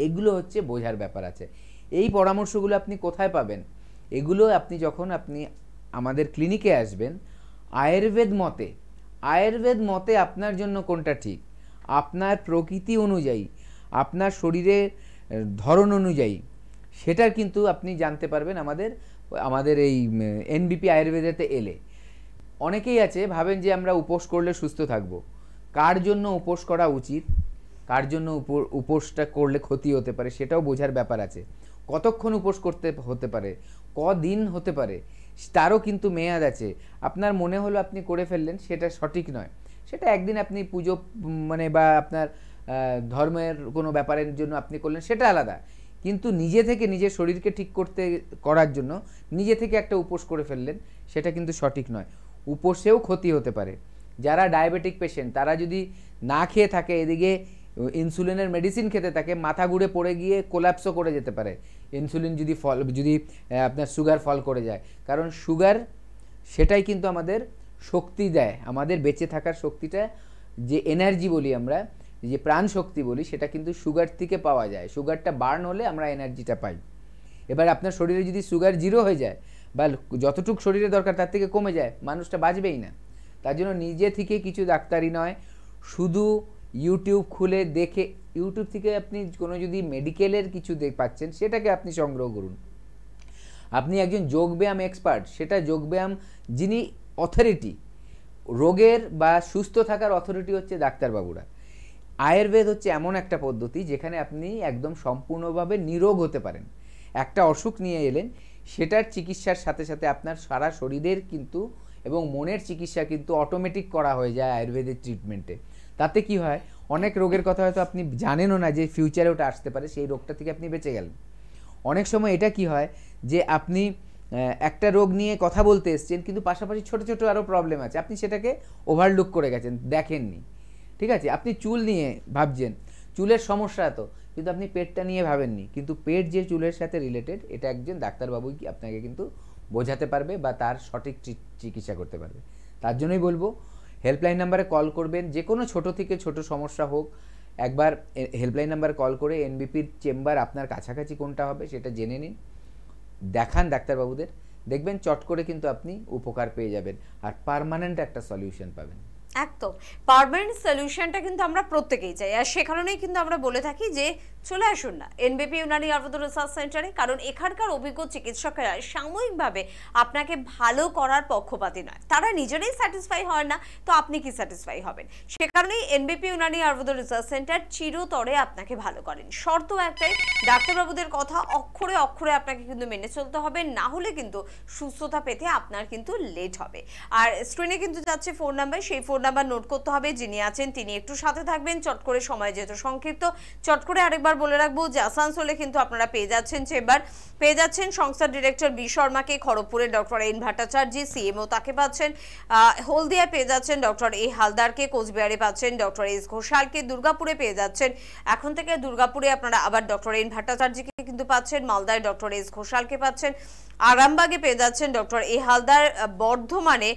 এগুলো হচ্ছে বোঝার ব্যাপার আছে। এই পরামর্শগুলো আপনি কোথায় পাবেন? এগুলো আপনি যখন আমাদের ক্লিনিকে আসবেন, আয়ুর্বেদ মতে আপনার জন্য কোনটা ঠিক, আপনার প্রকৃতি অনুযায়ী, আপনার শরীরের ধরন অনুযায়ী, সেটার কিন্তু আপনি জানতে পারবেন আমাদের এই এনবিপি আয়ুর্বেদেতে এলে। অনেকেই আছে ভাবেন যে আমরা উপোস করলে সুস্থ থাকব। কার জন্য উপোস করা উচিত, কার জন্য উপোসটা করলে ক্ষতি হতে পারে, সেটাও বোঝার ব্যাপার আছে। কতক্ষণ উপোস করতে হতে পারে, কদিন হতে পারে, তারও কিন্তু মেয়াদ আছে। আপনার মনে হলো আপনি করে ফেললেন, সেটা সঠিক নয়। সেটা একদিন আপনি পুজো বা আপনার ধর্মের কোনো ব্যাপারের জন্য আপনি করলেন, সেটা আলাদা। কিন্তু নিজে থেকে নিজের শরীরকে ঠিক করার জন্য নিজে থেকে একটা উপোস করে ফেললেন, সেটা কিন্তু সঠিক নয়। উপোসেও ক্ষতি হতে পারে। যারা ডায়াবেটিক পেশেন্ট, তারা যদি না খেয়ে থাকে, এদিকে ইনসুলিনের মেডিসিন খেতে থাকে, মাথা ঘুরে পড়ে গিয়ে কোলাপসও করে যেতে পারে। ইনসুলিন যদি আপনার সুগার ফল করে যায়, কারণ সুগার সেটাই কিন্তু আমাদের শক্তি দেয়, আমাদের বেঁচে থাকার শক্তিটা, যে এনার্জি বলি আমরা, যে প্রাণ শক্তি বলি, সেটা কিন্তু সুগার থেকে পাওয়া যায়। সুগারটা বার্ন হলে আমরা এনার্জিটা পাই। এবার আপনার শরীরে যদি সুগার 0 হয়ে যায়, বা যতটুকু শরীরে দরকার তার থেকে কমে যায়, মানুষটা বাঁচবেই না। তার জন্য নিজে থেকে কিছু ডাক্তারি নয়, শুধু ইউটিউব খুলে দেখে, ইউটিউব থেকে আপনি কোনো যদি মেডিকেলের কিছু পাচ্ছেন, সেটাকে আপনি সংগ্রহ করুন। আপনি একজন যোগব্যায়াম এক্সপার্ট, সেটা যোগব্যায়াম যিনি অথরিটি, রোগের বা সুস্থ থাকার অথরিটি হচ্ছে ডাক্তারবাবুরা। আয়ুর্বেদ হচ্ছে এমন একটা পদ্ধতি যেখানে আপনি একদম সম্পূর্ণভাবে নিরোগ হতে পারেন। একটা অসুখ নিয়ে এলেন, সেটার চিকিৎসার সাথে সাথে আপনার সারা শরীরের কিন্তু এবং মনের চিকিৎসা কিন্তু অটোমেটিক করা হয়ে যায় আয়ুর্বেদিক ট্রিটমেন্টে। তাতে কি হয়, অনেক রোগের কথা হয়তো আপনি জানেনও না যে ফিউচারে ওটা আসতে পারে, সেই রোগটা থেকে আপনি বেঁচে গেলেন। অনেক সময় এটা কি হয় যে আপনি একটা রোগ নিয়ে কথা বলতে এসছেন, কিন্তু পাশাপাশি ছোট ছোট আরও প্রবলেম আছে, আপনি সেটাকে ওভারলুক করে গেছেন, দেখেননি। ঠিক আছে, আপনি চুল নিয়ে ভাবছেন, চুলের সমস্যা এত, কিন্তু আপনি পেটটা নিয়ে ভাবেননি। কিন্তু পেট যে চুলের সাথে রিলেটেড, এটা একজন ডাক্তারবাবুই আপনাকে কিন্তু বোঝাতে পারবে বা তার সঠিক চিকিৎসা করতে পারবে। তার জন্যই বলবো, হেল্পলাইন নাম্বারে কল করবেন, যে কোনো ছোট থেকে ছোট সমস্যা হোক, একবার হেল্পলাইন নাম্বারে কল করে এনবিপির চেম্বার আপনার কাছাকাছি কোনটা হবে সেটা জেনে নিন, দেখান ডাক্তারবাবুদের, দেখবেন চট করে কিন্তু আপনি উপকার পেয়ে যাবেন আর পার্মানেন্ট একটা সলিউশন পাবেন। একদম পার্মানেন্ট সলিউশনটা কিন্তু আমরা প্রত্যেকেই চাই, আর সে কারণেই কিন্তু আমরা বলে থাকি যে চলে আসুন না এনবিপি ইউনানি আয়ুর্বেদ রিসার্চ সেন্টারে, কারণ এখানকার অভিজ্ঞ চিকিৎসকেরা সাময়িকভাবে আপনাকে ভালো করার পক্ষপাতী নয়। তারা নিজেরাই স্যাটিসফাই হয় না, তো আপনি কি স্যাটিসফাই হবেন? সে কারণেই এনবিপি ইউনানি আয়ুর্বেদ রিসার্চ সেন্টার চিরতরে আপনাকে ভালো করেন। শর্ত একটাই, ডাক্তারবাবুদের কথা অক্ষরে অক্ষরে আপনাকে কিন্তু মেনে চলতে হবে, না হলে কিন্তু সুস্থতা পেতে আপনার কিন্তু লেট হবে। আর স্ক্রিনে কিন্তু যাচ্ছে ফোন নাম্বার, সেই ফোন নাম্বার নোট করতে হবে। যিনি আছেন তিনি একটু সাথে থাকবেন, চট করে, সময় যেহেতু সংক্ষিপ্ত, চট করে আরেকবার বলে রাখবো যে আসানসোলে কিন্তু আপনারা পেয়ে যাচ্ছেন চেম্বার, পেয়ে যাচ্ছেন সংস্থার ডিরেক্টর বি শর্মাকে, খড়গপুরে ডক্টর এন ভট্টাচার্য সিএমও তাকে পাচ্ছেন, হলদিয়ায় পেয়ে যাচ্ছেন ডক্টর এ হালদারকে, কোচবিহারে পাচ্ছেন ডক্টর এস ঘোষালকে, দুর্গাপুরে পেয়ে যাচ্ছেন, এখন থেকে দুর্গাপুরে আপনারা আবার ডক্টর এন ভট্টাচার্যকে কিন্তু পাচ্ছেন, মালদায় ডক্টর এস ঘোষালকে পাচ্ছেন, আরামবাগে পেয়ে যাচ্ছেন ডক্টর এ হালদার, বর্ধমানে,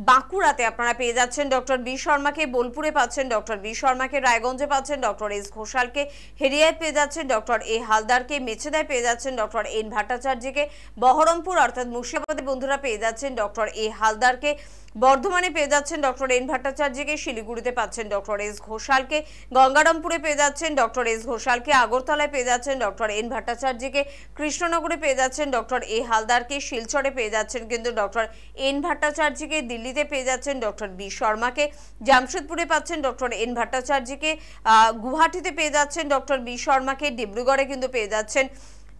বাঁকুড়াতে আপনারা পেয়ে যাচ্ছেন পাচ্ছেন ডক্টর বি শর্মাকে, বোলপুরে পাচ্ছেন ডক্টর বি শর্মাকে, রায়গঞ্জে পাচ্ছেন ডক্টর এস ঘোষালকে, হেরিয়ায় পেয়ে যাচ্ছেন ডক্টর এ হালদারকে, মেছেদায় পেয়ে যাচ্ছেন ডক্টর এন ভট্টাচার্যকে, বহরমপুর অর্থাৎ মুর্শিদাবাদের বন্ধুরা পেয়ে যাচ্ছেন ডক্টর এ হালদারকে, বর্ধমানে পেয়ে যাচ্ছেন ডক্টর এন ভট্টাচার্যকে, শিলিগুড়িতে পাচ্ছেন ডক্টর এস ঘোষালকে, গঙ্গারামপুরে পেয়ে যাচ্ছেন ডক্টর এস ঘোষালকে, আগরতলায় পেয়ে যাচ্ছেন ডক্টর এন ভট্টাচার্যকে, কৃষ্ণনগরে পেয়ে যাচ্ছেন ডক্টর এ হালদারকে, শিলচরে পেয়ে যাচ্ছেন কিন্তু ডক্টর এন ভট্টাচার্যকে, দিল্লিতে পেয়ে যাচ্ছেন ডক্টর বি শর্মাকে, জামশেদপুরে পাচ্ছেন ডক্টর এন ভট্টাচার্যকে, গুয়াহাটিতে পেয়ে যাচ্ছেন ডক্টর বি শর্মাকে, ডিব্রুগড়ে কিন্তু পেয়ে যাচ্ছেন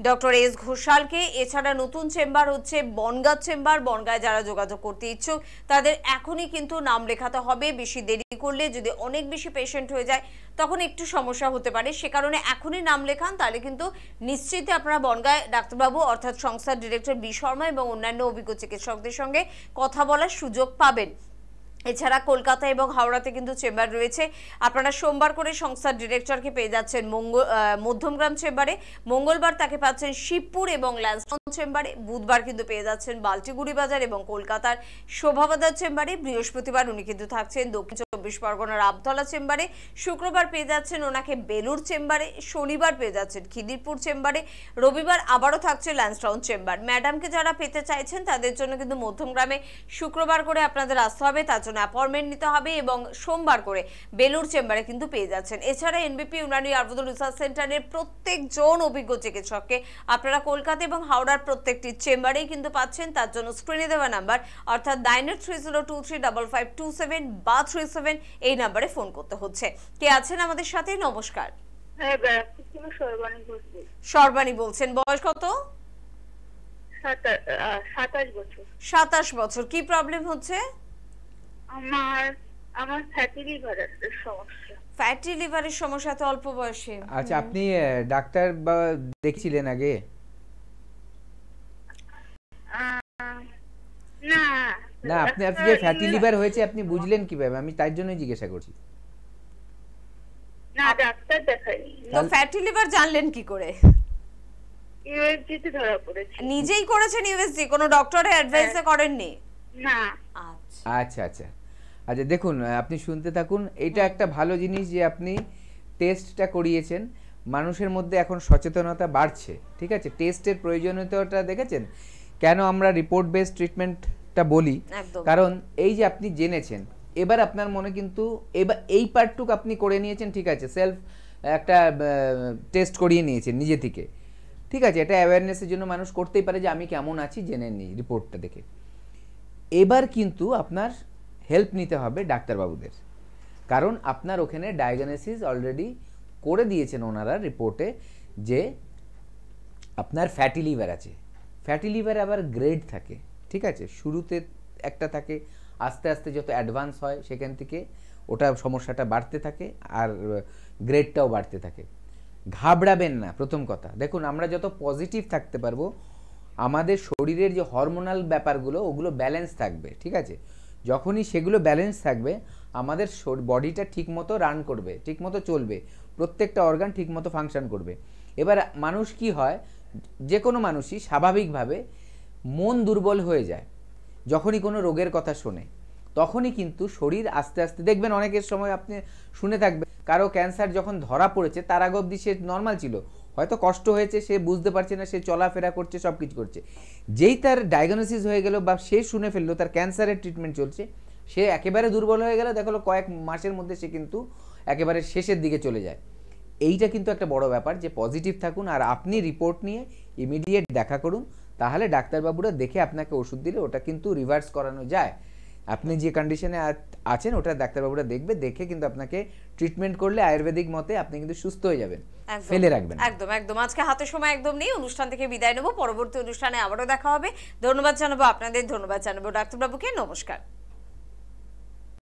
ডক্টর এস ঘোষালকে। এছাড়া নতুন চেম্বার হচ্ছে বনগাঁ চেম্বার। বনগাঁয় যারা যোগাযোগ করতে ইচ্ছুক তাদের এখনই কিন্তু নাম লেখাতে হবে। বেশি দেরি করলে যদি অনেক বেশি পেশেন্ট হয়ে যায় তখন একটু সমস্যা হতে পারে, সে কারণে এখনই নাম লেখান, তাহলে কিন্তু নিশ্চিত আপনারা বনগাঁয় ডাক্তারবাবু অর্থাৎ সংস্থার ডিরেক্টর বি শর্মা এবং অন্যান্য অভিজ্ঞ চিকিৎসকদের সঙ্গে কথা বলার সুযোগ পাবেন। এছাড়া কলকাতা এবং হাওড়াতে কিন্তু চেম্বার রয়েছে। আপনারা সোমবার করে সংস্থার ডিরেক্টরকে পেয়ে যাচ্ছেন মধ্যমগ্রাম চেম্বারে, মঙ্গলবার তাকে পাচ্ছেন শিবপুর এবং ল্যান্সডাউন চেম্বারে, বুধবার কিন্তু পেয়ে যাচ্ছেন বাল্টিগুড়ি বাজার এবং কলকাতার শোভাবাজার চেম্বারে, বৃহস্পতিবার উনি কিন্তু থাকছেন দক্ষিণ চব্বিশ পরগনার আমতলা চেম্বারে, শুক্রবার পেয়ে যাচ্ছেন ওনাকে বেলুর চেম্বারে, শনিবার পেয়ে যাচ্ছেন খিদিরপুর চেম্বারে, রবিবার আবারও থাকছে ল্যান্সডাউন চেম্বার। ম্যাডামকে যারা পেতে চাইছেন তাদের জন্য কিন্তু মধ্যমগ্রামে শুক্রবার করে আপনাদের আসতে হবে, তার জন্য অ্যাপয়েন্টমেন্ট নিতে হবে, এবং সোমবার করে বেলুর চেম্বারে কিন্তু পেয়ে যাচ্ছেন। এছাড়া এনবিপি ইউনানি আয়ুর্বেদ রিসার্চ সেন্টারের প্রত্যেকজন অভিজ্ঞ চিকিৎসককে আপনারা কলকাতা এবং হাওড়ার প্রত্যেকটি চেম্বারেই কিন্তু পাচ্ছেন। তার জন্য স্ক্রিনে দেওয়া নাম্বার অর্থাৎ 9830235527 বা 37 এই নাম্বারে ফোন করতে হচ্ছে। কে আছেন আমাদের সাথে? নমস্কার। হ্যাঁ, সর্বাণী বলছি। সর্বাণী বলছেন, বয়স কত? 27 বছর। 27 বছর। কি প্রবলেম হচ্ছে? আমার ফ্যাটি লিভারের সমস্যা। ফ্যাটি লিভারের সমস্যা তো অল্প বয়সে? আচ্ছা, আপনি ডাক্তার বা দেখছিলেন আগে? না না, আপনি যে ফ্যাটি লিভার হয়েছে আপনি বুঝলেন কিভাবে? আমি তার জন্যই জিজ্ঞাসা করছি। না, ডাক্তার দেখাইনি। তো ফ্যাটি লিভার জানলেন কি করে? ইউএসজি তে ধরা পড়েছে। নিজেই করেছেন ইউএসজি? কোনো ডক্টরের অ্যাডভাইসে করেননি? না। আচ্ছা আচ্ছা আচ্ছা, দেখুন আপনি শুনতে থাকুন। এটা একটা ভালো জিনিস যে আপনি টেস্টটা করিয়েছেন। মানুষের মধ্যে এখন সচেতনতা বাড়ছে, ঠিক আছে? টেস্টের প্রয়োজনীয়তাটা দেখেছেন কেন আমরা রিপোর্ট বেসড ট্রিটমেন্টটা বলি? কারণ এই যে আপনি জেনেছেন, এবার আপনার মনে কিন্তু এবার এই পার্টটুকু আপনি করে নিয়েছেন, ঠিক আছে? সেলফ একটা টেস্ট করিয়ে নিয়েছেন নিজে থেকে, ঠিক আছে? এটা অ্যাওয়ারনেসের জন্য মানুষ করতেই পারে যে আমি কেমন আছি জেনে নিই রিপোর্টটা দেখে। এবার কিন্তু আপনার হেল্প নিতে হবে ডাক্তারবাবুদের, কারণ আপনার ওখানে ডায়াগনোসিস অলরেডি করে দিয়েছেন ওনারা রিপোর্টে যে আপনার ফ্যাটি লিভার আছে। ফ্যাটি লিভার আবার গ্রেড থাকে, ঠিক আছে? শুরুতে একটা থাকে, আস্তে আস্তে যত অ্যাডভান্স হয় সেখান থেকে ওটা সমস্যাটা বাড়তে থাকে আর গ্রেডটাও বাড়তে থাকে। ঘাবড়াবেন না। প্রথম কথা দেখুন, আমরা যত পজিটিভ থাকতে পারবো আমাদের শরীরের যে হরমোনাল ব্যাপারগুলো ওগুলো ব্যালেন্স থাকবে, ঠিক আছে? যখনই সেগুলো ব্যালেন্স থাকবে আমাদের বডিটা ঠিকমতো রান করবে, ঠিকমতো চলবে, প্রত্যেকটা অর্গান ঠিকমতো ফাংশন করবে। এবার মানুষ কি হয়, যে কোনো মানুষই স্বাভাবিকভাবে মন দুর্বল হয়ে যায় যখনই কোনো রোগের কথা শোনে, তখনই কিন্তু শরীর আস্তে আস্তে দেখবেন অনেকের সময় আপনি শুনে থাকবেন কারো ক্যান্সার যখন ধরা পড়েছে তার আগে অবধি সে নর্মাল ছিল, হয়তো কষ্ট হয়েছে, সে বুঝতে পারছে না, সে চলাফেরা করছে, সব কিছু করছে। যেই তার ডায়াগনোসিস হয়ে গেল বা সে শুনে ফেললো তার ক্যান্সারের ট্রিটমেন্ট চলছে, সে একেবারে দুর্বল হয়ে গেল, দেখলো কয়েক মাসের মধ্যে সে কিন্তু একেবারে শেষের দিকে চলে যায়। এইটা কিন্তু একটা বড় ব্যাপার যে পজিটিভ থাকুন আর আপনি রিপোর্ট নিয়ে ইমিডিয়েট দেখা করুন, তাহলে ডাক্তারবাবুরা দেখে আপনাকে ওষুধ দিলে ওটা কিন্তু রিভার্স করানো যায়। আপনি যে কন্ডিশনে আছেন ওটা ডাক্তারবাবুরা দেখবে, দেখে কিন্তু আপনাকে ট্রিটমেন্ট করলে আয়ুর্বেদিক মতে আপনি কিন্তু সুস্থ হয়ে যাবেন, ফেলে রাখবেন। একদম একদম। আজকে হাতে সময় একদম নেই, অনুষ্ঠান থেকে বিদায় নেব। পরবর্তী অনুষ্ঠানে আবারও দেখা হবে। ধন্যবাদ জানাবো আপনাদের, ধন্যবাদ জানাবো ডাক্তারবাবুকে। নমস্কার।